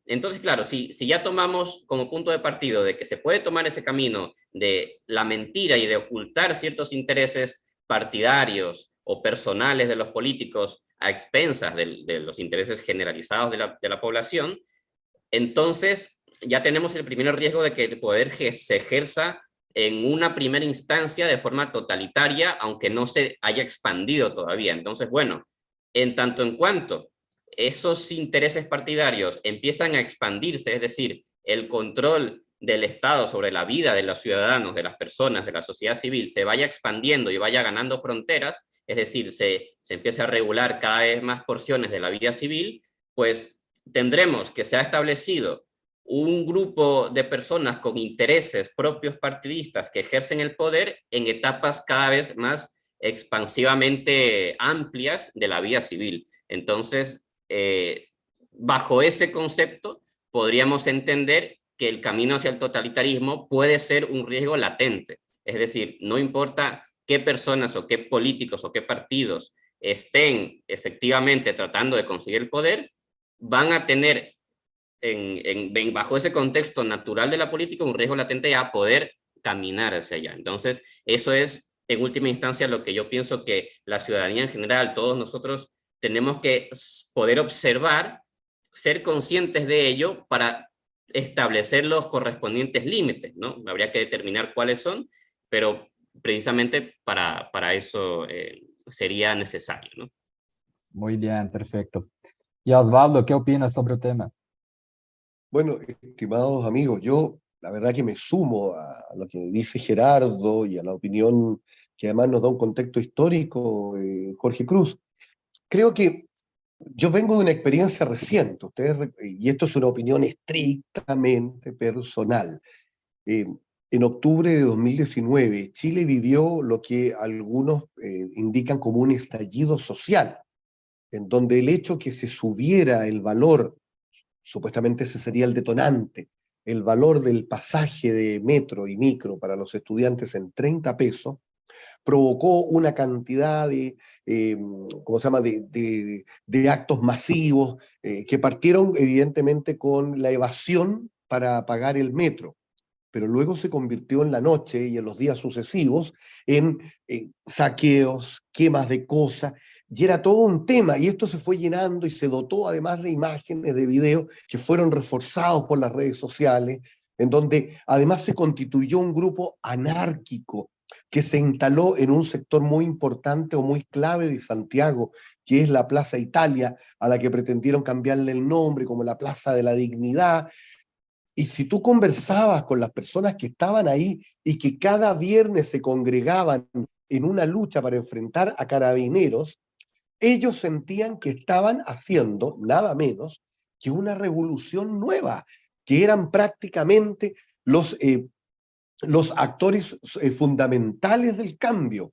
Entonces, claro, si ya tomamos como punto de partido de que se puede tomar ese camino de la mentira y de ocultar ciertos intereses partidarios o personales de los políticos a expensas de los intereses generalizados de la población, entonces ya tenemos el primer riesgo de que el poder se ejerza en una primera instancia de forma totalitaria, aunque no se haya expandido todavía. Entonces, bueno, en tanto en cuanto esos intereses partidarios empiezan a expandirse, es decir, el control del Estado sobre la vida de los ciudadanos, de las personas, de la sociedad civil, se vaya expandiendo y vaya ganando fronteras, es decir, se empieza a regular cada vez más porciones de la vida civil, pues tendremos que se ha establecido un grupo de personas con intereses propios partidistas que ejercen el poder en etapas cada vez más expansivamente amplias de la vida civil. Entonces, bajo ese concepto, podríamos entender que el camino hacia el totalitarismo puede ser un riesgo latente. Es decir, no importa qué personas o qué políticos o qué partidos estén efectivamente tratando de conseguir el poder, van a tener bajo ese contexto natural de la política un riesgo latente a poder caminar hacia allá. Entonces, eso es en última instancia lo que yo pienso que la ciudadanía en general, todos nosotros tenemos que poder observar, ser conscientes de ello para establecer los correspondientes límites, ¿no? Habría que determinar cuáles son, pero precisamente para eso sería necesario, ¿no? Muy bien, perfecto. Y Osvaldo, ¿qué opinas sobre el tema? Bueno, estimados amigos, yo la verdad que me sumo a lo que dice Gerardo y a la opinión que además nos da un contexto histórico, Jorge Cruz. Creo que yo vengo de una experiencia reciente, y esto es una opinión estrictamente personal. En octubre de 2019, Chile vivió lo que algunos indican como un estallido social, en donde el hecho que se subiera el valor, supuestamente ese sería el detonante, el valor del pasaje de metro y micro para los estudiantes en 30 pesos, provocó una cantidad ¿cómo se llama?, de actos masivos que partieron evidentemente con la evasión para pagar el metro, pero luego se convirtió en la noche y en los días sucesivos en saqueos, quemas de cosas, y era todo un tema, y esto se fue llenando y se dotó además de imágenes, de videos que fueron reforzados por las redes sociales, en donde además se constituyó un grupo anárquico que se instaló en un sector muy importante o muy clave de Santiago, que es la Plaza Italia, a la que pretendieron cambiarle el nombre como la Plaza de la Dignidad. Y si tú conversabas con las personas que estaban ahí y que cada viernes se congregaban en una lucha para enfrentar a carabineros, ellos sentían que estaban haciendo nada menos que una revolución nueva, que eran prácticamente los actores fundamentales del cambio.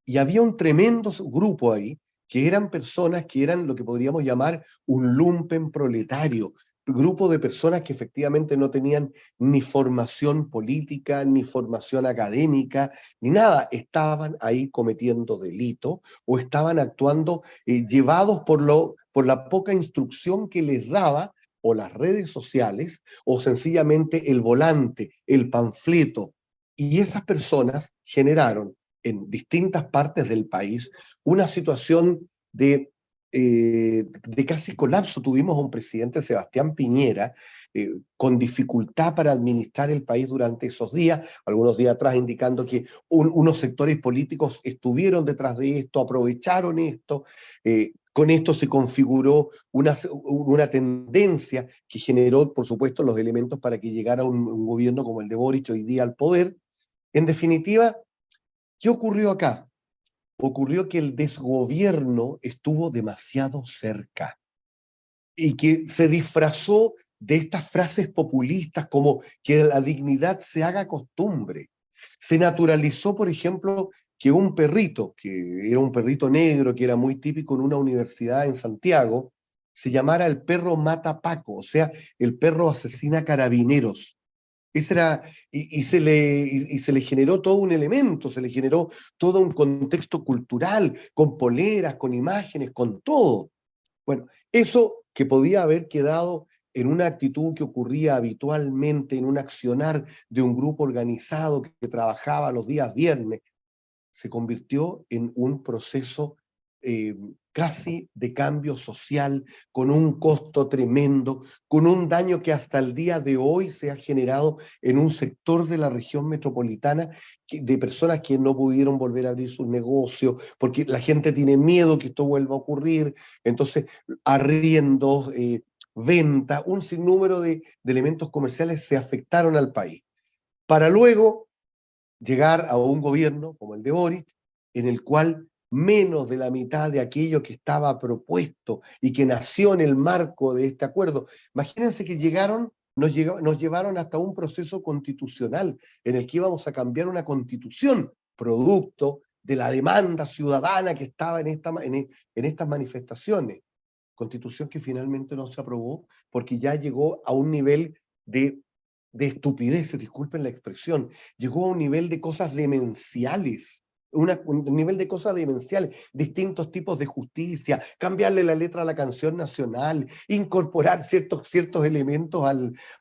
Y había un tremendo grupo ahí, que eran personas que eran lo que podríamos llamar un lumpen proletario, grupo de personas que efectivamente no tenían ni formación política, ni formación académica, ni nada, estaban ahí cometiendo delito o estaban actuando llevados por la poca instrucción que les daba o las redes sociales o sencillamente el volante, el panfleto. Y esas personas generaron en distintas partes del país una situación de de casi colapso. Tuvimos a un presidente, Sebastián Piñera, con dificultad para administrar el país durante esos días, algunos días atrás indicando que unos sectores políticos estuvieron detrás de esto, aprovecharon esto, con esto se configuró una tendencia que generó, por supuesto, los elementos para que llegara un gobierno como el de Boric hoy día al poder. En definitiva, ¿qué ocurrió acá? Ocurrió que el desgobierno estuvo demasiado cerca y que se disfrazó de estas frases populistas como que la dignidad se haga costumbre. Se naturalizó, por ejemplo, que un perrito, que era un perrito negro, que era muy típico en una universidad en Santiago, se llamara el perro mata Paco, o sea, el perro asesina carabineros. Ese era, se le generó todo un elemento, se le generó todo un contexto cultural, con poleras, con imágenes, con todo. Bueno, eso que podía haber quedado en una actitud que ocurría habitualmente, en un accionar de un grupo organizado que trabajaba los días viernes, se convirtió en un proceso casi de cambio social, con un costo tremendo, con un daño que hasta el día de hoy se ha generado en un sector de la región metropolitana de personas que no pudieron volver a abrir sus negocios, porque la gente tiene miedo que esto vuelva a ocurrir, entonces arriendos, venta, un sinnúmero de elementos comerciales se afectaron al país. Para luego llegar a un gobierno como el de Boric, en el cual menos de la mitad de aquello que estaba propuesto y que nació en el marco de este acuerdo. Imagínense que nos llevaron hasta un proceso constitucional en el que íbamos a cambiar una constitución, producto de la demanda ciudadana que estaba en estas manifestaciones. Constitución que finalmente no se aprobó porque ya llegó a un nivel de estupideces, disculpen la expresión, llegó a un nivel de cosas demenciales, un nivel de cosas demenciales, distintos tipos de justicia, cambiarle la letra a la canción nacional, incorporar ciertos elementos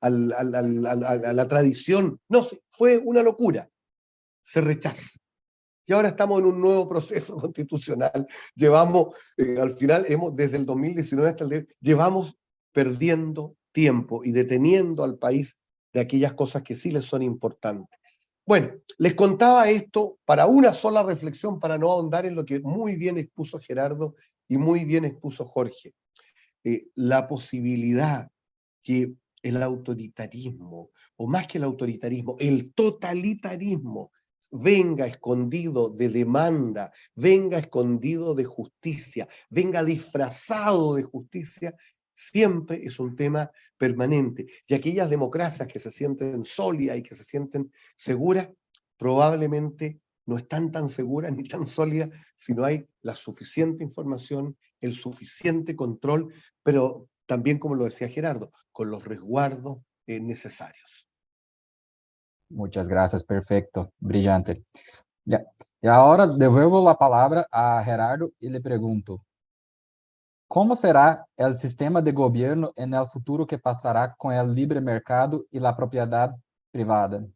a la tradición. No, fue una locura, se rechaza. Y ahora estamos en un nuevo proceso constitucional. Llevamos, al final, desde el 2019 hasta el día, llevamos perdiendo tiempo y deteniendo al país de aquellas cosas que sí les son importantes. Bueno, les contaba esto para una sola reflexión, para no ahondar en lo que muy bien expuso Gerardo y muy bien expuso Jorge. La posibilidad que el autoritarismo, o más que el autoritarismo, el totalitarismo, venga escondido de demanda, venga escondido de justicia, venga disfrazado de justicia, siempre es un tema permanente. Y aquellas democracias que se sienten sólidas y que se sienten seguras, probablemente no están tan seguras ni tan sólidas si no hay la suficiente información, el suficiente control, pero también, como lo decía Gerardo, con los resguardos necesarios. Muchas gracias, perfecto, brillante. Ya. Y ahora devuelvo la palabra a Gerardo y le pregunto, ¿cómo será el sistema de gobierno en el futuro que pasará con el libre mercado y la propiedad privada?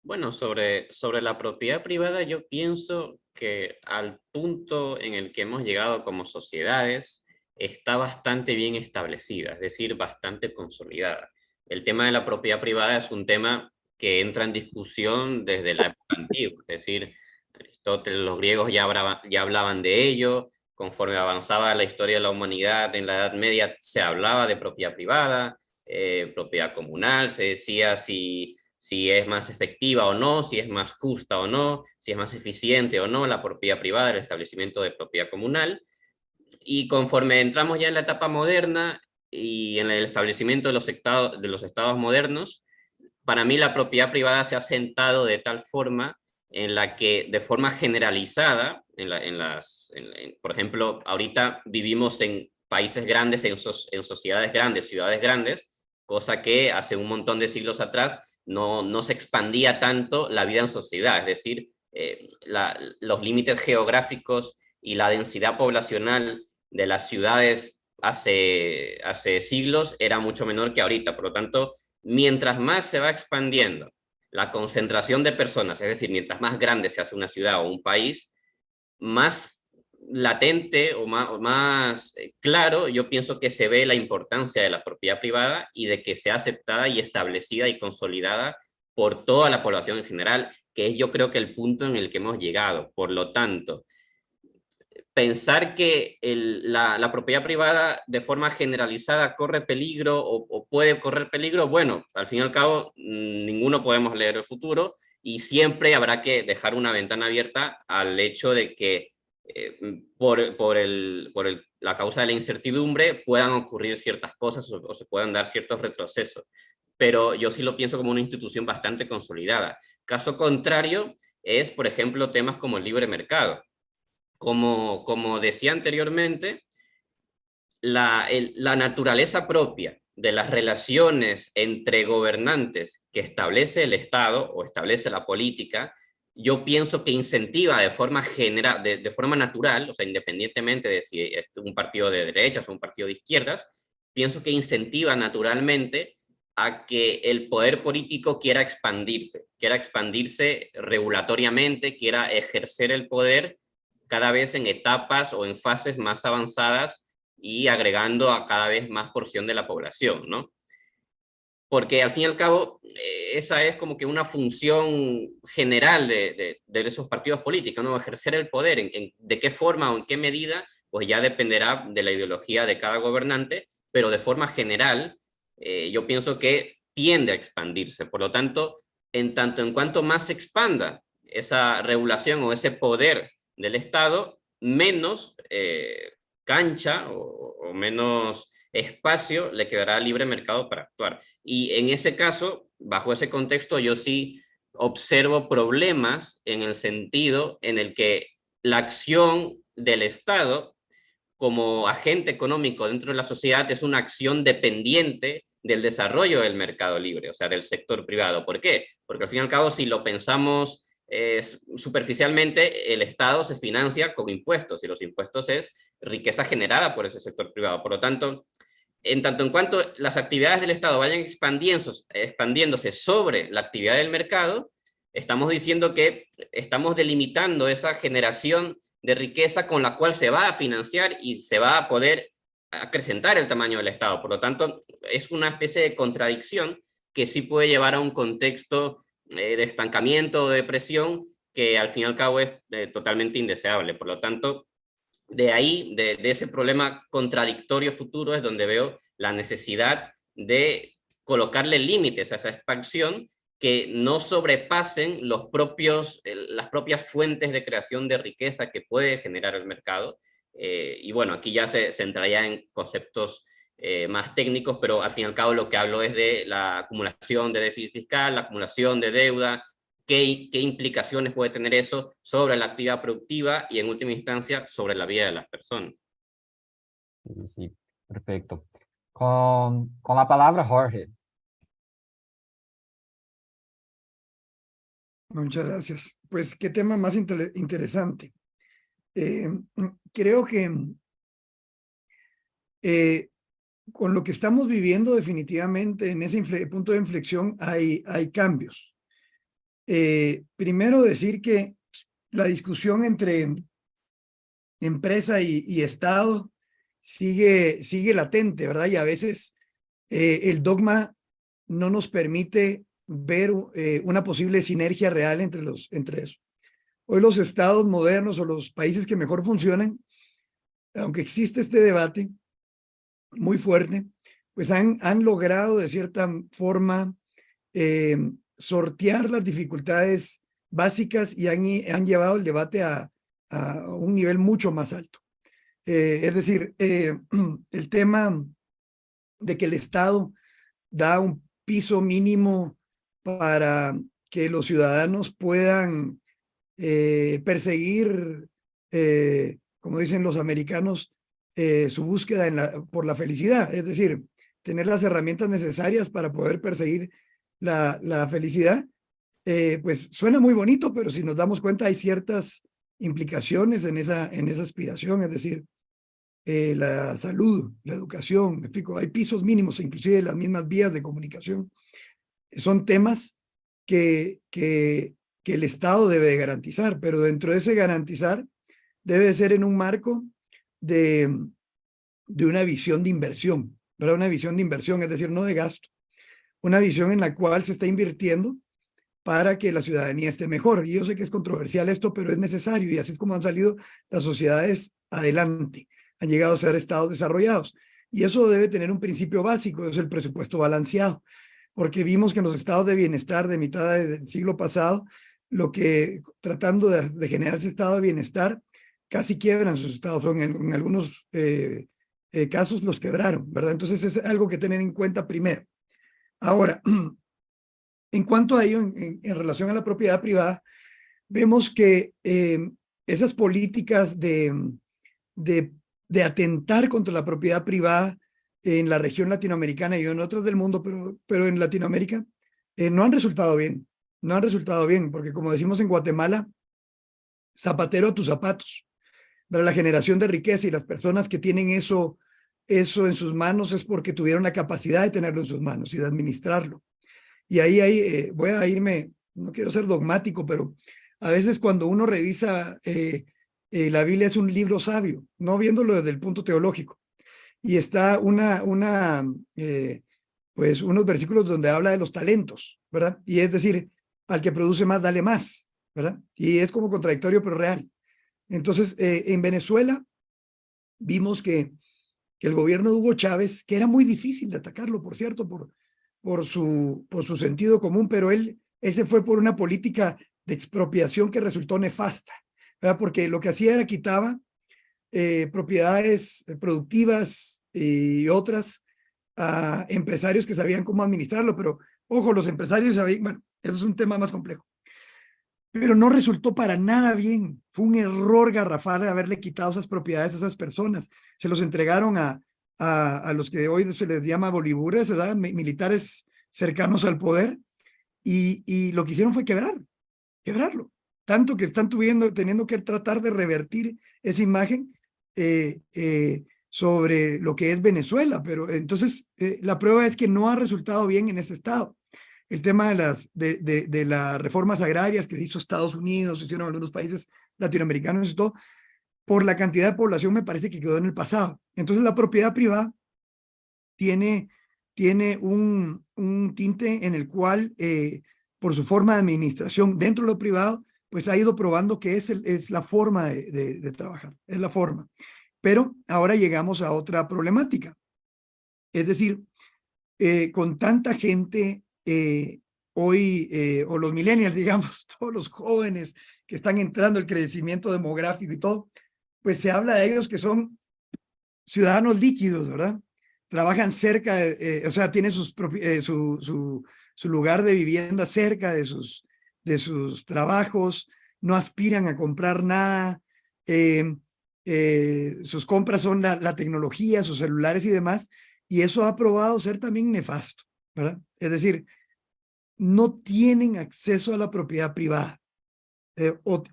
Bueno, sobre la propiedad privada, yo pienso que al punto en el que hemos llegado como sociedades está bastante bien establecida, es decir, bastante consolidada. El tema de la propiedad privada es un tema que entra en discusión desde la época antigua, es decir, Aristóteles, los griegos ya hablaban de ello, conforme avanzaba la historia de la humanidad en la Edad Media se hablaba de propiedad privada, propiedad comunal, se decía si es más efectiva o no, si es más justa o no, si es más eficiente o no la propiedad privada, el establecimiento de propiedad comunal. Y conforme entramos ya en la etapa moderna y en el establecimiento de los estados modernos, para mí la propiedad privada se ha sentado de tal forma en la que de forma generalizada, por ejemplo, ahorita vivimos en países grandes, en sociedades grandes, ciudades grandes, cosa que hace un montón de siglos atrás no se expandía tanto la vida en sociedad, es decir, los límites geográficos y la densidad poblacional de las ciudades hace siglos era mucho menor que ahorita, por lo tanto, mientras más se va expandiendo la concentración de personas, es decir, mientras más grande se hace una ciudad o un país, más latente o más claro, yo pienso que se ve la importancia de la propiedad privada y de que sea aceptada y establecida y consolidada por toda la población en general, que es yo creo que el punto en el que hemos llegado. Por lo tanto, pensar que la propiedad privada de forma generalizada corre peligro o puede correr peligro, bueno, al fin y al cabo ninguno podemos leer el futuro y siempre habrá que dejar una ventana abierta al hecho de que por la causa de la incertidumbre puedan ocurrir ciertas cosas o se puedan dar ciertos retrocesos. Pero yo sí lo pienso como una institución bastante consolidada. Caso contrario es, por ejemplo, temas como el libre mercado. Como decía anteriormente, la naturaleza propia de las relaciones entre gobernantes que establece el Estado o establece la política, yo pienso que incentiva de forma general, de forma natural, o sea, independientemente de si es un partido de derechas o un partido de izquierdas, pienso que incentiva naturalmente a que el poder político quiera expandirse regulatoriamente, quiera ejercer el poder cada vez en etapas o en fases más avanzadas y agregando a cada vez más porción de la población, ¿no? Porque al fin y al cabo, esa es como que una función general de esos partidos políticos, ¿no? Ejercer el poder, de qué forma o en qué medida, pues ya dependerá de la ideología de cada gobernante, pero de forma general, yo pienso que tiende a expandirse. Por lo tanto en cuanto más se expanda esa regulación o ese poder del Estado, menos cancha o menos espacio le quedará al libre mercado para actuar. Y en ese caso, bajo ese contexto, yo sí observo problemas en el sentido en el que la acción del Estado como agente económico dentro de la sociedad es una acción dependiente del desarrollo del mercado libre, o sea, del sector privado. ¿Por qué? Porque al fin y al cabo, si lo pensamos superficialmente, el Estado se financia con impuestos y los impuestos es riqueza generada por ese sector privado. Por lo tanto en cuanto las actividades del Estado vayan expandiéndose sobre la actividad del mercado, estamos diciendo que estamos delimitando esa generación de riqueza con la cual se va a financiar y se va a poder acrecentar el tamaño del Estado. Por lo tanto, es una especie de contradicción que sí puede llevar a un contexto de estancamiento o de depresión que al fin y al cabo es totalmente indeseable. Por lo tanto, de ahí, de ese problema contradictorio futuro, es donde veo la necesidad de colocarle límites a esa expansión que no sobrepasen las propias fuentes de creación de riqueza que puede generar el mercado. Y bueno, aquí ya se entraría en conceptos más técnicos, pero al fin y al cabo lo que hablo es de la acumulación de déficit fiscal, la acumulación de deuda, qué implicaciones puede tener eso sobre la actividad productiva y en última instancia sobre la vida de las personas. Sí, perfecto. Con la palabra Jorge. Muchas gracias. Pues qué tema más interesante. Creo que con lo que estamos viviendo definitivamente en ese punto de inflexión hay cambios. Primero decir que la discusión entre empresa y Estado sigue latente, ¿verdad? Y a veces el dogma no nos permite ver una posible sinergia real entre eso. Hoy los estados modernos o los países que mejor funcionan, aunque existe este debate muy fuerte, pues han logrado de cierta forma sortear las dificultades básicas y han llevado el debate a un nivel mucho más alto. Es decir, el tema de que el Estado da un piso mínimo para que los ciudadanos puedan perseguir, como dicen los americanos, su búsqueda por la felicidad, es decir, tener las herramientas necesarias para poder perseguir la felicidad, pues suena muy bonito, pero si nos damos cuenta hay ciertas implicaciones en esa aspiración, es decir, la salud, la educación, me explico, hay pisos mínimos, inclusive las mismas vías de comunicación. Son temas que el Estado debe de garantizar, pero dentro de ese garantizar debe ser en un marco de una visión de inversión, ¿verdad? Una visión de inversión, es decir, no de gasto. Una visión en la cual se está invirtiendo para que la ciudadanía esté mejor. Y yo sé que es controversial esto, pero es necesario, y así es como han salido las sociedades adelante. Han llegado a ser estados desarrollados. Y eso debe tener un principio básico, es el presupuesto balanceado, porque vimos que en los estados de bienestar de mitad del siglo pasado, tratando de generar ese estado de bienestar, casi quiebran sus estados, en algunos casos los quebraron, ¿verdad? Entonces es algo que tener en cuenta primero. Ahora, en cuanto a ello, en relación a la propiedad privada, vemos que esas políticas de atentar contra la propiedad privada en la región latinoamericana y en otras del mundo, pero en Latinoamérica, no han resultado bien. No han resultado bien, porque como decimos en Guatemala, zapatero a tus zapatos. Pero la generación de riqueza y las personas que tienen eso en sus manos es porque tuvieron la capacidad de tenerlo en sus manos y de administrarlo. Y ahí voy a irme, no quiero ser dogmático, pero a veces cuando uno revisa la Biblia es un libro sabio, no viéndolo desde el punto teológico. Y está pues unos versículos donde habla de los talentos, ¿verdad? Y es decir, al que produce más, dale más, ¿verdad? Y es como contradictorio, pero real. Entonces, en Venezuela vimos que el gobierno de Hugo Chávez, que era muy difícil de atacarlo, por cierto, por su sentido común, pero él se fue por una política de expropiación que resultó nefasta, ¿verdad? Porque lo que hacía era quitaba propiedades productivas y otras a empresarios que sabían cómo administrarlo, pero ojo, los empresarios sabían, bueno, eso es un tema más complejo. Pero no resultó para nada bien. Fue un error garrafal de haberle quitado esas propiedades a esas personas. Se los entregaron a los que hoy se les llama bolibures, ¿verdad? Militares cercanos al poder, y lo que hicieron fue quebrarlo. Tanto que están teniendo que tratar de revertir esa imagen sobre lo que es Venezuela. Pero entonces la prueba es que no ha resultado bien en ese estado. El tema de las reformas agrarias que hizo Estados Unidos, hicieron algunos países latinoamericanos y todo, por la cantidad de población me parece que quedó en el pasado. Entonces la propiedad privada tiene un tinte en el cual, por su forma de administración dentro de lo privado, pues ha ido probando que es la forma de trabajar, es la forma. Pero ahora llegamos a otra problemática. Es decir, con tanta gente hoy, o los millennials, digamos, todos los jóvenes que están entrando, el crecimiento demográfico y todo, pues se habla de ellos que son ciudadanos líquidos, ¿verdad? Trabajan cerca, o sea, tienen su lugar de vivienda cerca de sus trabajos, no aspiran a comprar nada, sus compras son la tecnología, sus celulares y demás, y eso ha probado ser también nefasto, ¿verdad? Es decir, no tienen acceso a la propiedad privada o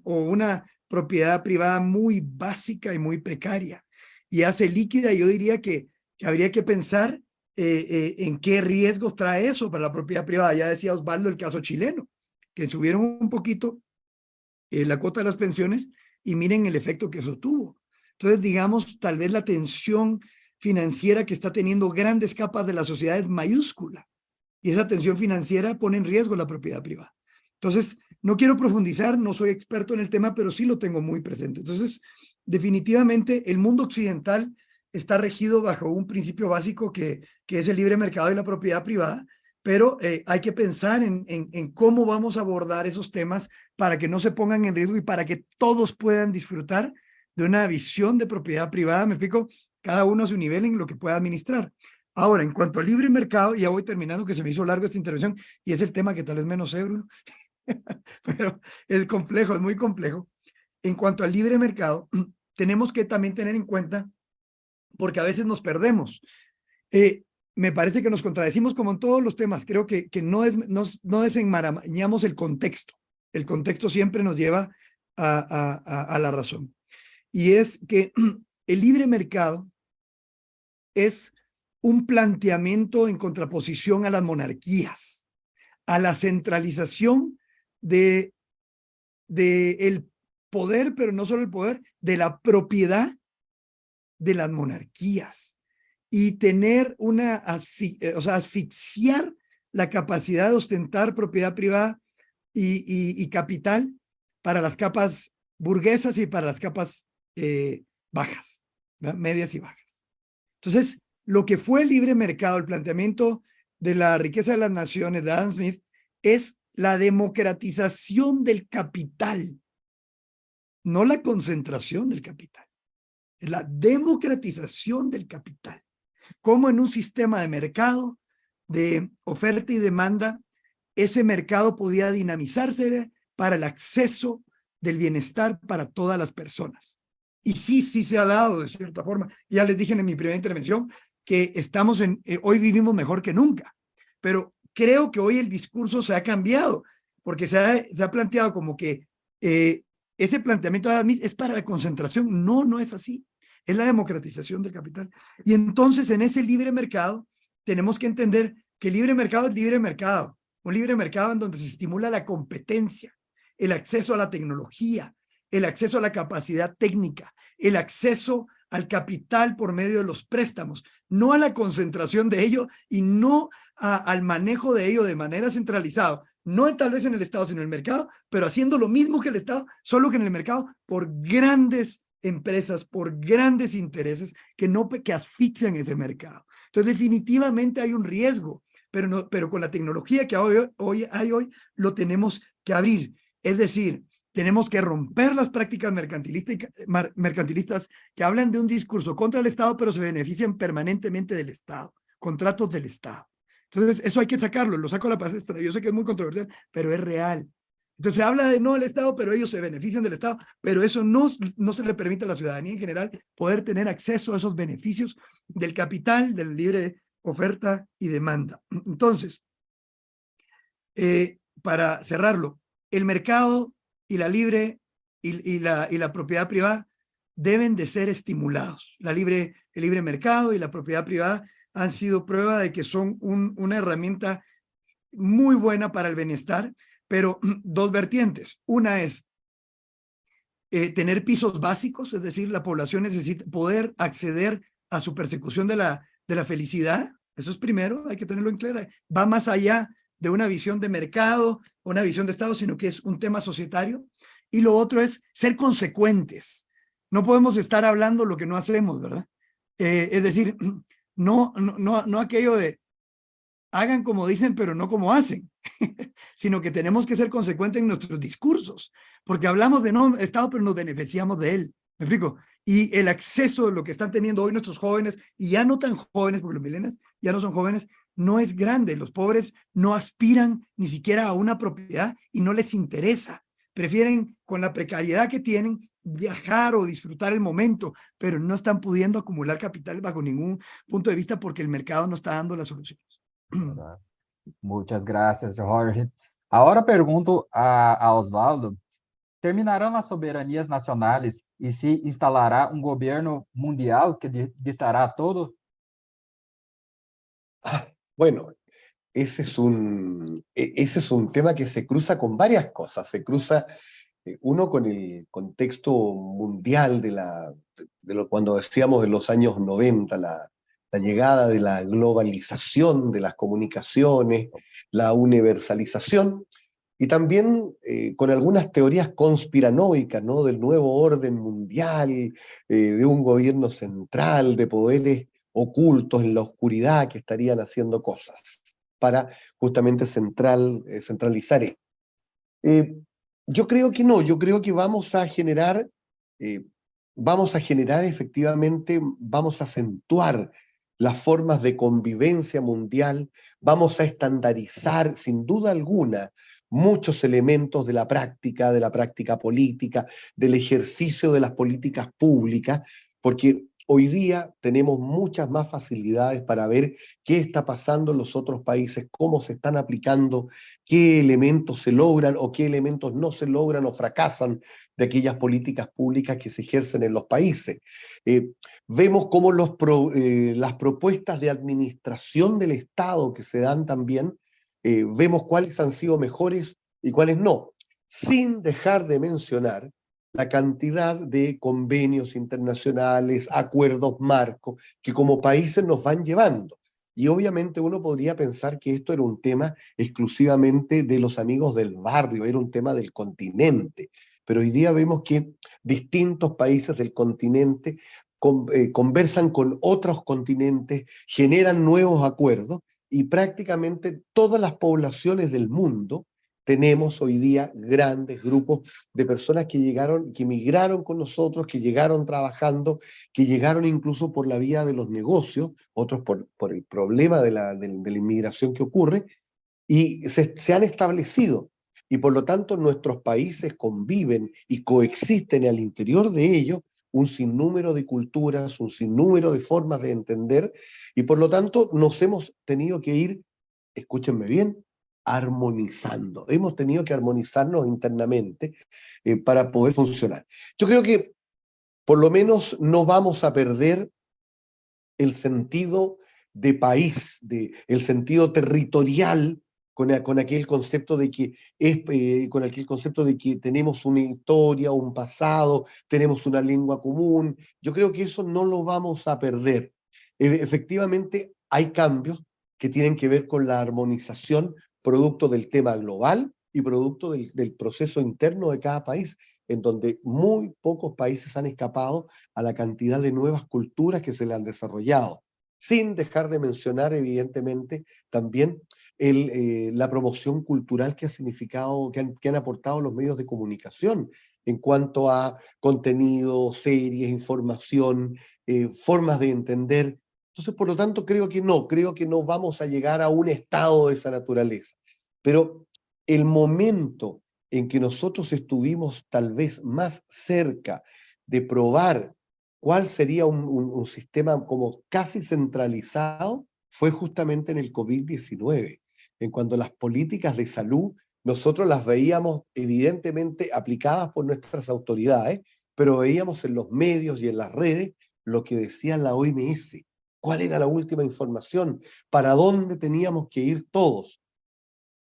una propiedad privada muy básica y muy precaria y hace líquida. Yo diría que habría que pensar en qué riesgos trae eso para la propiedad privada. Ya decía Osvaldo el caso chileno, que subieron un poquito la cuota de las pensiones y miren el efecto que eso tuvo. Entonces, digamos, tal vez la tensión financiera que está teniendo grandes capas de la sociedad es mayúscula. Y esa tensión financiera pone en riesgo la propiedad privada. Entonces, no quiero profundizar, no soy experto en el tema, pero sí lo tengo muy presente. Entonces, definitivamente, el mundo occidental está regido bajo un principio básico que es el libre mercado y la propiedad privada, pero hay que pensar en cómo vamos a abordar esos temas para que no se pongan en riesgo y para que todos puedan disfrutar de una visión de propiedad privada, me explico, cada uno a su nivel en lo que pueda administrar. Ahora, en cuanto al libre mercado, ya voy terminando, que se me hizo largo esta intervención, y es el tema que tal vez menos sé, Bruno, pero es complejo, es muy complejo. En cuanto al libre mercado, tenemos que también tener en cuenta, porque a veces nos perdemos. Me parece que nos contradecimos como en todos los temas. Creo que no desenmarañamos el contexto. El contexto siempre nos lleva a la razón. Y es que el libre mercado es un planteamiento en contraposición a las monarquías, a la centralización del poder, pero no solo el poder, de la propiedad de las monarquías y tener o sea, asfixiar la capacidad de ostentar propiedad privada y capital para las capas burguesas y para las capas bajas, ¿verdad? Medias y bajas. Entonces, lo que fue el libre mercado, el planteamiento de la riqueza de las naciones de Adam Smith, es la democratización del capital, no la concentración del capital. Es la democratización del capital. Como en un sistema de mercado, de oferta y demanda, ese mercado podía dinamizarse para el acceso del bienestar para todas las personas. Y sí se ha dado de cierta forma. Ya les dije en mi primera intervención que hoy vivimos mejor que nunca, pero creo que hoy el discurso se ha cambiado, porque se ha planteado como que ese planteamiento de Adam Smith es para la concentración. No, no es así. Es la democratización del capital. Y entonces en ese libre mercado tenemos que entender que el libre mercado es libre mercado. Un libre mercado en donde se estimula la competencia, el acceso a la tecnología, el acceso a la capacidad técnica, el acceso al capital por medio de los préstamos, no a la concentración de ello y no al manejo de ello de manera centralizada, no tal vez en el Estado, sino en el mercado, pero haciendo lo mismo que el Estado, solo que en el mercado por grandes empresas, por grandes intereses que asfixian ese mercado. Entonces, definitivamente hay un riesgo, pero con la tecnología que hay hoy, lo tenemos que abrir. Es decir, tenemos que romper las prácticas mercantilistas que hablan de un discurso contra el Estado, pero se benefician permanentemente del Estado, contratos del Estado. Entonces, eso hay que sacarlo, lo saco a la palestra. Yo sé que es muy controversial, pero es real. Entonces, se habla de no del Estado, pero ellos se benefician del Estado, pero eso no se le permite a la ciudadanía en general poder tener acceso a esos beneficios del capital, del libre oferta y demanda. Entonces, para cerrarlo, el mercado y la libre y la propiedad privada deben de ser estimulados. El libre mercado y la propiedad privada han sido prueba de que son una herramienta muy buena para el bienestar, pero dos vertientes. Una es tener pisos básicos, es decir, la población necesita poder acceder a su persecución de la felicidad. Eso es primero, hay que tenerlo en claro. Va más allá de una visión de mercado, una visión de Estado, sino que es un tema societario. Y lo otro es ser consecuentes. No podemos estar hablando lo que no hacemos, ¿verdad? Es decir, no aquello de hagan como dicen, pero no como hacen, sino que tenemos que ser consecuentes en nuestros discursos, porque hablamos de no Estado, pero nos beneficiamos de él. ¿Me explico? Y el acceso, lo que están teniendo hoy nuestros jóvenes, y ya no tan jóvenes, porque los millennials ya no son jóvenes, no es grande. Los pobres no aspiran ni siquiera a una propiedad y no les interesa. Prefieren, con la precariedad que tienen, viajar o disfrutar el momento, pero no están pudiendo acumular capital bajo ningún punto de vista porque el mercado no está dando las soluciones. Muchas gracias, Jorge. Ahora pergunto a Osvaldo, terminarão as soberanias nacionais e se instalará um governo mundial que ditará todo? Bueno, ese es un tema que se cruza con varias cosas. Se cruza uno con el contexto mundial cuando decíamos en los años 90, la llegada de la globalización de las comunicaciones, la universalización, y también con algunas teorías conspiranoicas, ¿no? Del nuevo orden mundial, de un gobierno central, de poderes ocultos en la oscuridad que estarían haciendo cosas para justamente centralizar esto. Yo creo que no, yo creo que vamos a generar efectivamente, vamos a acentuar las formas de convivencia mundial, vamos a estandarizar sin duda alguna muchos elementos de la práctica política, del ejercicio de las políticas públicas, porque hoy día tenemos muchas más facilidades para ver qué está pasando en los otros países, cómo se están aplicando, qué elementos se logran o qué elementos no se logran o fracasan de aquellas políticas públicas que se ejercen en los países. Vemos cómo las propuestas de administración del Estado que se dan también, vemos cuáles han sido mejores y cuáles no, sin dejar de mencionar la cantidad de convenios internacionales, acuerdos marcos, que como países nos van llevando. Y obviamente uno podría pensar que esto era un tema exclusivamente de los amigos del barrio, era un tema del continente. Pero hoy día vemos que distintos países del continente conversan con otros continentes, generan nuevos acuerdos y prácticamente todas las poblaciones del mundo tenemos hoy día grandes grupos de personas que llegaron, que migraron con nosotros, que llegaron trabajando, que llegaron incluso por la vía de los negocios, otros por el problema de la inmigración que ocurre, y se han establecido. Y por lo tanto nuestros países conviven y coexisten al interior de ellos un sinnúmero de culturas, un sinnúmero de formas de entender, y por lo tanto nos hemos tenido que ir, escúchenme bien, armonizando. Hemos tenido que armonizarnos internamente para poder funcionar. Yo creo que por lo menos no vamos a perder el sentido de país, el sentido territorial, con aquel concepto de que con aquel concepto de que tenemos una historia, un pasado, tenemos una lengua común. Yo creo que eso no lo vamos a perder. Efectivamente, hay cambios que tienen que ver con la armonización, producto del tema global y producto del proceso interno de cada país, en donde muy pocos países han escapado a la cantidad de nuevas culturas que se le han desarrollado, sin dejar de mencionar, evidentemente, también la promoción cultural que ha significado, que han aportado los medios de comunicación en cuanto a contenido, series, información, formas de entender. Entonces, por lo tanto, creo que no vamos a llegar a un estado de esa naturaleza. Pero el momento en que nosotros estuvimos tal vez más cerca de probar cuál sería un sistema como casi centralizado, fue justamente en el COVID-19, en cuando las políticas de salud nosotros las veíamos evidentemente aplicadas por nuestras autoridades, pero veíamos en los medios y en las redes lo que decía la OMS, cuál era la última información, para dónde teníamos que ir todos.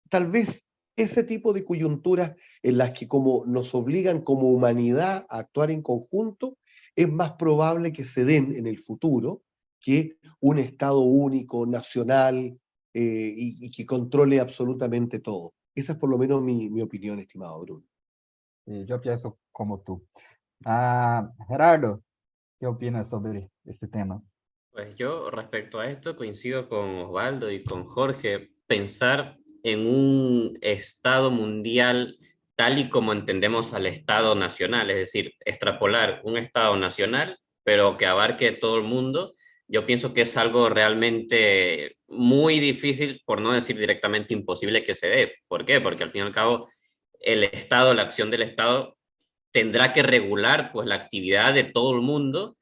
Tal vez ese tipo de coyunturas en las que como nos obligan como humanidad a actuar en conjunto, es más probable que se den en el futuro que un Estado único, nacional, y que controle absolutamente todo. Esa es por lo menos mi opinión, estimado Bruno. Yo pienso como tú. Gerardo, ¿qué opinas sobre este tema? Pues yo respecto a esto coincido con Osvaldo y con Jorge. Pensar en un Estado mundial tal y como entendemos al Estado nacional, es decir, extrapolar un Estado nacional, pero que abarque todo el mundo, yo pienso que es algo realmente muy difícil, por no decir directamente imposible que se dé. ¿Por qué? Porque al fin y al cabo el Estado, la acción del Estado, tendrá que regular pues la actividad de todo el mundo,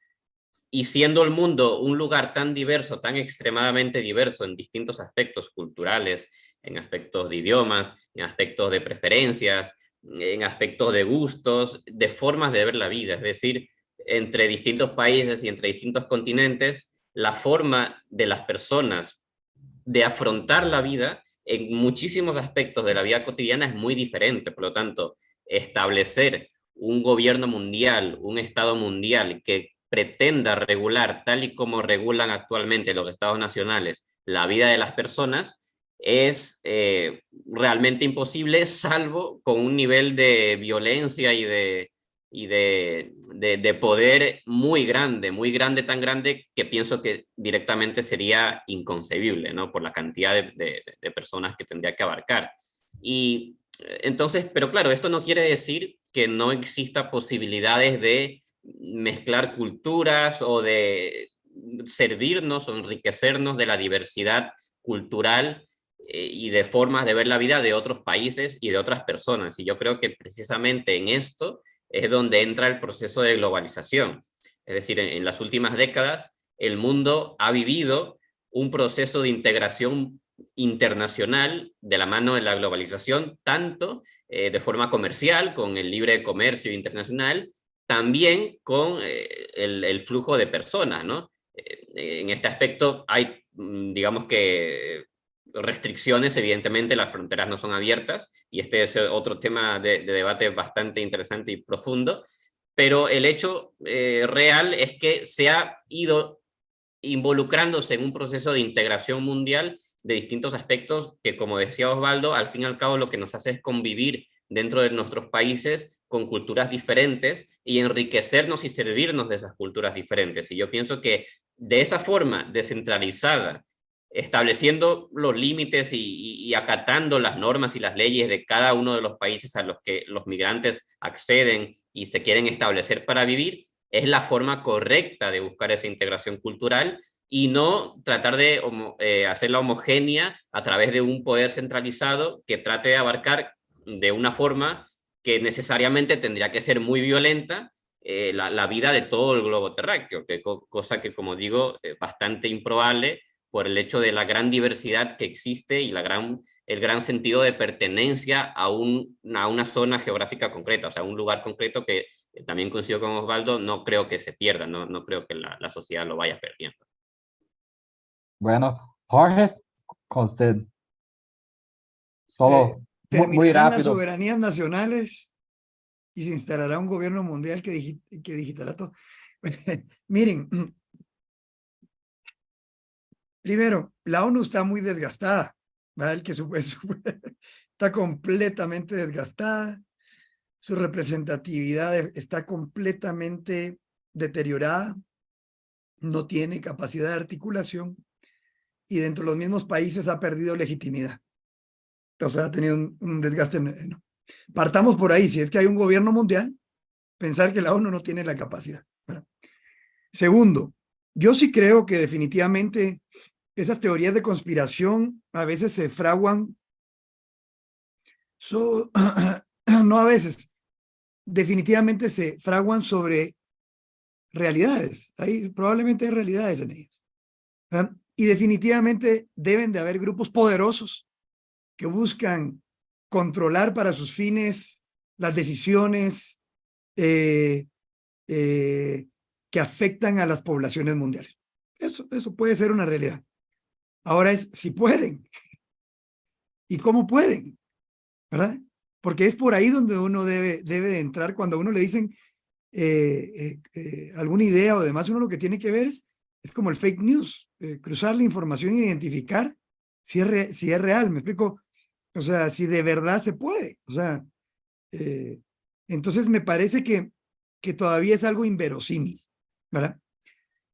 y siendo el mundo un lugar tan diverso, tan extremadamente diverso en distintos aspectos culturales, en aspectos de idiomas, en aspectos de preferencias, en aspectos de gustos, de formas de ver la vida, es decir, entre distintos países y entre distintos continentes, la forma de las personas de afrontar la vida en muchísimos aspectos de la vida cotidiana es muy diferente. Por lo tanto, establecer un gobierno mundial, un Estado mundial que pretenda regular, tal y como regulan actualmente los estados nacionales, la vida de las personas, es realmente imposible, salvo con un nivel de violencia y de poder muy grande, tan grande que pienso que directamente sería inconcebible, ¿no? Por la cantidad de personas que tendría que abarcar. Y entonces, pero claro, esto no quiere decir que no exista posibilidades de mezclar culturas o de servirnos o enriquecernos de la diversidad cultural y de formas de ver la vida de otros países y de otras personas. Y yo creo que precisamente en esto es donde entra el proceso de globalización. Es decir, en las últimas décadas el mundo ha vivido un proceso de integración internacional de la mano de la globalización, tanto de forma comercial, con el libre comercio internacional, también con el flujo de personas, ¿no? En este aspecto hay, digamos que, restricciones, evidentemente las fronteras no son abiertas, y este es otro tema de debate bastante interesante y profundo, pero el hecho real es que se ha ido involucrándose en un proceso de integración mundial de distintos aspectos que, como decía Osvaldo, al fin y al cabo lo que nos hace es convivir dentro de nuestros países con culturas diferentes y enriquecernos y servirnos de esas culturas diferentes. Y yo pienso que de esa forma descentralizada, estableciendo los límites y acatando las normas y las leyes de cada uno de los países a los que los migrantes acceden y se quieren establecer para vivir, es la forma correcta de buscar esa integración cultural y no tratar de hacerla homogénea a través de un poder centralizado que trate de abarcar de una forma que necesariamente tendría que ser muy violenta la vida de todo el globo terráqueo, cosa que, como digo, es bastante improbable por el hecho de la gran diversidad que existe y el gran sentido de pertenencia a una zona geográfica concreta, o sea, un lugar concreto que también coincido con Osvaldo, no creo que se pierda, no creo que la sociedad lo vaya perdiendo. Bueno, Jorge, con usted. Solo muy Terminarán las rápido. soberanías nacionales y se instalará un gobierno mundial que digitará todo. Miren, primero, la ONU está muy desgastada, ¿verdad? Está completamente desgastada, su representatividad está completamente deteriorada, no tiene capacidad de articulación y dentro de los mismos países ha perdido legitimidad. O sea, ha tenido un desgaste. No. Partamos por ahí, si es que hay un gobierno mundial, pensar que la ONU no tiene la capacidad. ¿Verdad? Segundo, yo sí creo que definitivamente esas teorías de conspiración a veces se fraguan, no a veces, definitivamente se fraguan sobre realidades. Probablemente hay realidades en ellas. ¿Verdad? Y definitivamente deben de haber grupos poderosos que buscan controlar para sus fines las decisiones que afectan a las poblaciones mundiales. Eso puede ser una realidad. Ahora es si pueden y cómo pueden, ¿verdad? Porque es por ahí donde uno debe de entrar. Cuando a uno le dicen alguna idea o demás, uno lo que tiene que ver es como el fake news, cruzar la información e identificar si es real, ¿me explico? O sea, si de verdad se puede. O sea, entonces me parece que todavía es algo inverosímil, ¿verdad?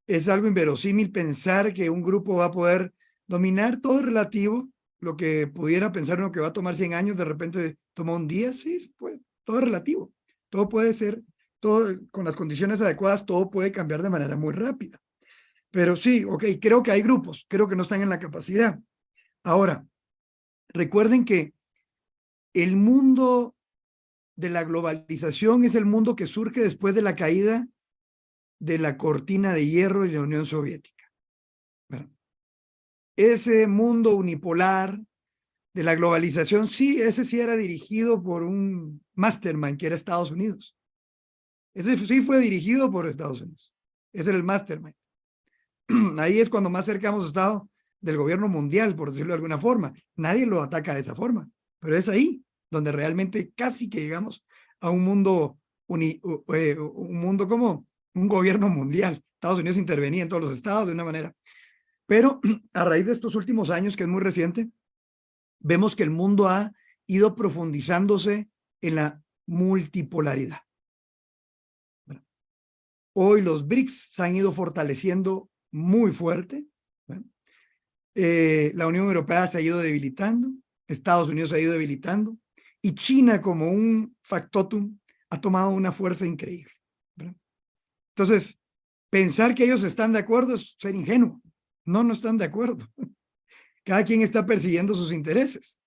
Es algo inverosímil pensar que un grupo va a poder dominar todo relativo, lo que pudiera pensar uno que va a tomar 100 años, de repente toma un día, sí, pues, todo es relativo. Todo puede ser, todo con las condiciones adecuadas, todo puede cambiar de manera muy rápida. Pero sí, ok, creo que hay grupos, creo que no están en la capacidad. Ahora, recuerden que el mundo de la globalización es el mundo que surge después de la caída de la cortina de hierro y la Unión Soviética. ¿Verdad? Ese mundo unipolar de la globalización, sí, ese sí era dirigido por un mastermind que era Estados Unidos. Ese sí fue dirigido por Estados Unidos. Ese era el mastermind. Ahí es cuando más cerca hemos estado del gobierno mundial, por decirlo de alguna forma. Nadie lo ataca de esa forma, pero es ahí donde realmente casi que llegamos a un mundo, un mundo como un gobierno mundial. Estados Unidos intervenía en todos los estados de una manera. Pero a raíz de estos últimos años, que es muy reciente, vemos que el mundo ha ido profundizándose en la multipolaridad. Hoy los BRICS se han ido fortaleciendo muy fuerte. La Unión Europea se ha ido debilitando, Estados Unidos se ha ido debilitando, y China como un factotum ha tomado una fuerza increíble. ¿Verdad? Entonces, pensar que ellos están de acuerdo es ser ingenuo. No están de acuerdo. Cada quien está persiguiendo sus intereses.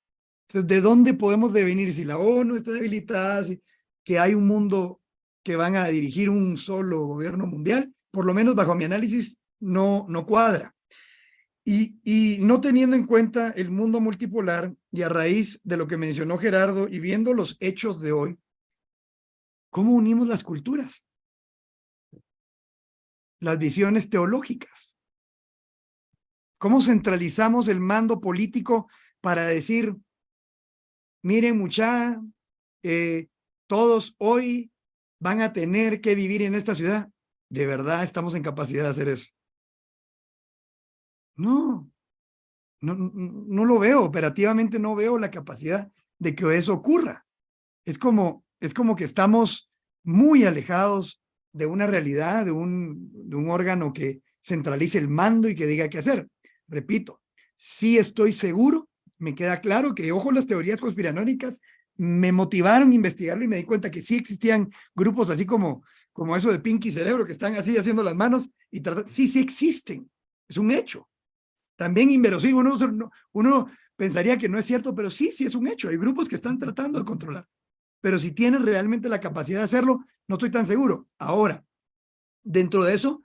Entonces, ¿de dónde podemos devenir? Si la ONU está debilitada, si que hay un mundo que van a dirigir un solo gobierno mundial, por lo menos bajo mi análisis, no cuadra. Y no teniendo en cuenta el mundo multipolar y a raíz de lo que mencionó Gerardo y viendo los hechos de hoy, ¿cómo unimos las culturas? Las visiones teológicas. ¿Cómo centralizamos el mando político para decir, miren mucha, todos hoy van a tener que vivir en esta ciudad? ¿De verdad estamos en capacidad de hacer eso? No, no lo veo, operativamente no veo la capacidad de que eso ocurra. Es como que estamos muy alejados de una realidad, de un órgano que centralice el mando y que diga qué hacer. Repito, sí estoy seguro, me queda claro que, ojo, las teorías conspiranoicas me motivaron a investigarlo y me di cuenta que sí existían grupos así como eso de Pinky Cerebro, que están así haciendo las manos y sí existen, es un hecho. También inverosímil, uno pensaría que no es cierto, pero sí es un hecho. Hay grupos que están tratando de controlar. Pero si tienen realmente la capacidad de hacerlo, no estoy tan seguro. Ahora, dentro de eso,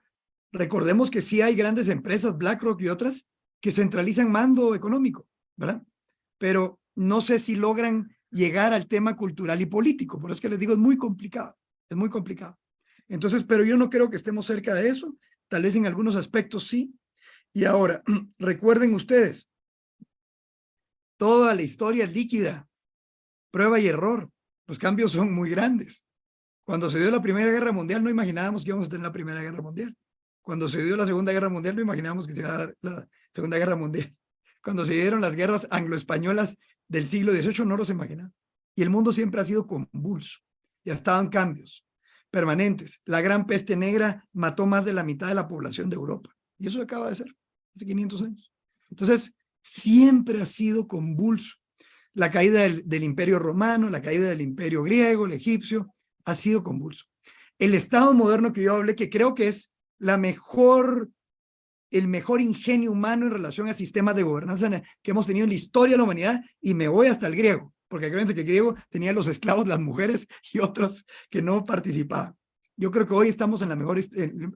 recordemos que sí hay grandes empresas, BlackRock y otras, que centralizan mando económico, ¿verdad? Pero no sé si logran llegar al tema cultural y político. Por eso es que les digo, es muy complicado. Es muy complicado. Entonces, pero yo no creo que estemos cerca de eso. Tal vez en algunos aspectos sí. Y ahora, recuerden ustedes, toda la historia es líquida, prueba y error. Los cambios son muy grandes. Cuando se dio la Primera Guerra Mundial, no imaginábamos que íbamos a tener la Primera Guerra Mundial. Cuando se dio la Segunda Guerra Mundial, no imaginábamos que se iba a dar la Segunda Guerra Mundial. Cuando se dieron las guerras anglo-españolas del siglo XVIII, no los imaginamos. Y el mundo siempre ha sido convulso. Y ha estado en cambios permanentes. La gran peste negra mató más de la mitad de la población de Europa. Y eso acaba de ser, hace 500 años. Entonces, siempre ha sido convulso. La caída del Imperio Romano, la caída del Imperio Griego, el egipcio, ha sido convulso. El Estado moderno que yo hablé, que creo que es el mejor ingenio humano en relación a sistemas de gobernanza que hemos tenido en la historia de la humanidad, y me voy hasta el griego, porque acuérdense que el griego tenía los esclavos, las mujeres y otros que no participaban. Yo creo que hoy estamos en la mejor,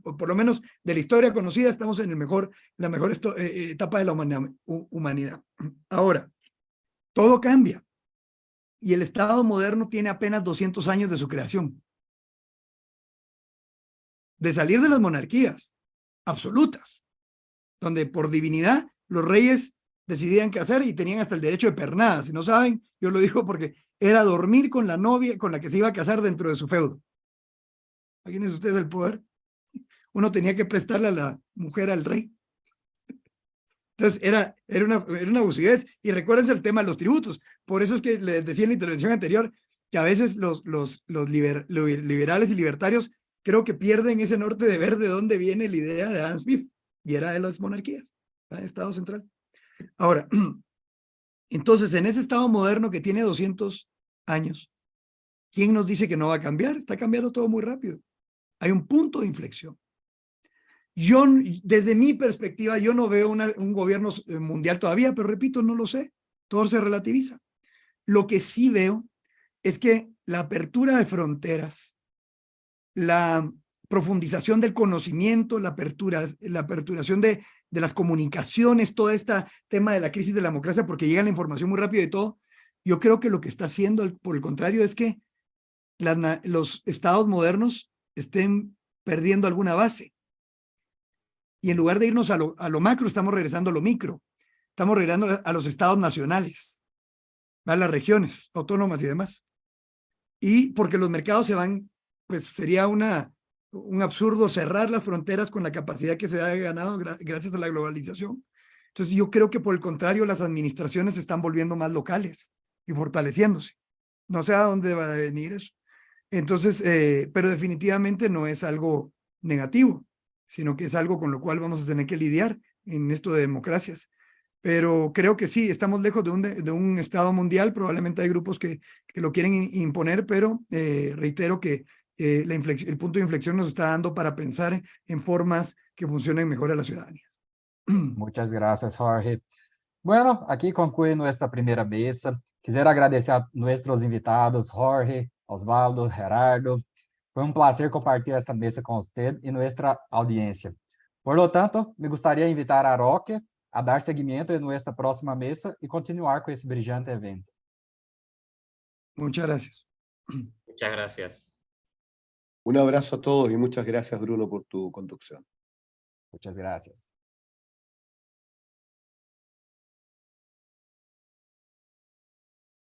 por lo menos de la historia conocida, estamos en la mejor etapa de la humanidad. Ahora, todo cambia. Y el Estado moderno tiene apenas 200 años de su creación. De salir de las monarquías absolutas, donde por divinidad los reyes decidían qué hacer y tenían hasta el derecho de pernada. Si no saben, yo lo digo porque era dormir con la novia con la que se iba a casar dentro de su feudo. Imagínense ustedes el poder. Uno tenía que prestarle a la mujer al rey. Entonces era una abusividad. Y recuérdense el tema de los tributos. Por eso es que les decía en la intervención anterior que a veces los liberales y libertarios creo que pierden ese norte de ver de dónde viene la idea de Adam Smith, y era de las monarquías, ¿verdad? Estado central. Ahora, entonces en ese Estado moderno que tiene 200 años, ¿quién nos dice que no va a cambiar? Está cambiando todo muy rápido. Hay un punto de inflexión. Yo, desde mi perspectiva, yo no veo un gobierno mundial todavía, pero repito, no lo sé. Todo se relativiza. Lo que sí veo es que la apertura de fronteras, la profundización del conocimiento, la aperturación de las comunicaciones, todo este tema de la crisis de la democracia, porque llega la información muy rápido y todo, yo creo que lo que está haciendo, por el contrario, es que los estados modernos estén perdiendo alguna base. Y en lugar de irnos a lo macro, estamos regresando a lo micro. Estamos regresando a los estados nacionales, a las regiones autónomas y demás. Y porque los mercados se van, pues sería un absurdo cerrar las fronteras con la capacidad que se ha ganado gracias a la globalización. Entonces yo creo que por el contrario, las administraciones se están volviendo más locales y fortaleciéndose. No sé a dónde va a venir eso. Entonces, pero definitivamente no es algo negativo, sino que es algo con lo cual vamos a tener que lidiar en esto de democracias. Pero creo que sí, estamos lejos de un Estado mundial. Probablemente hay grupos que lo quieren imponer, pero reitero que el punto de inflexión nos está dando para pensar en formas que funcionen mejor a la ciudadanía. Muchas gracias, Jorge. Bueno, aquí concluye nuestra primera mesa. Quisiera agradecer a nuestros invitados, Jorge, Osvaldo, Gerardo. Fue un placer compartir esta mesa con usted y nuestra audiencia. Por lo tanto, me gustaría invitar a Roque a dar seguimiento en nuestra próxima mesa y continuar con ese brillante evento. Muchas gracias. Muchas gracias. Un abrazo a todos y muchas gracias, Bruno, por tu conducción. Muchas gracias.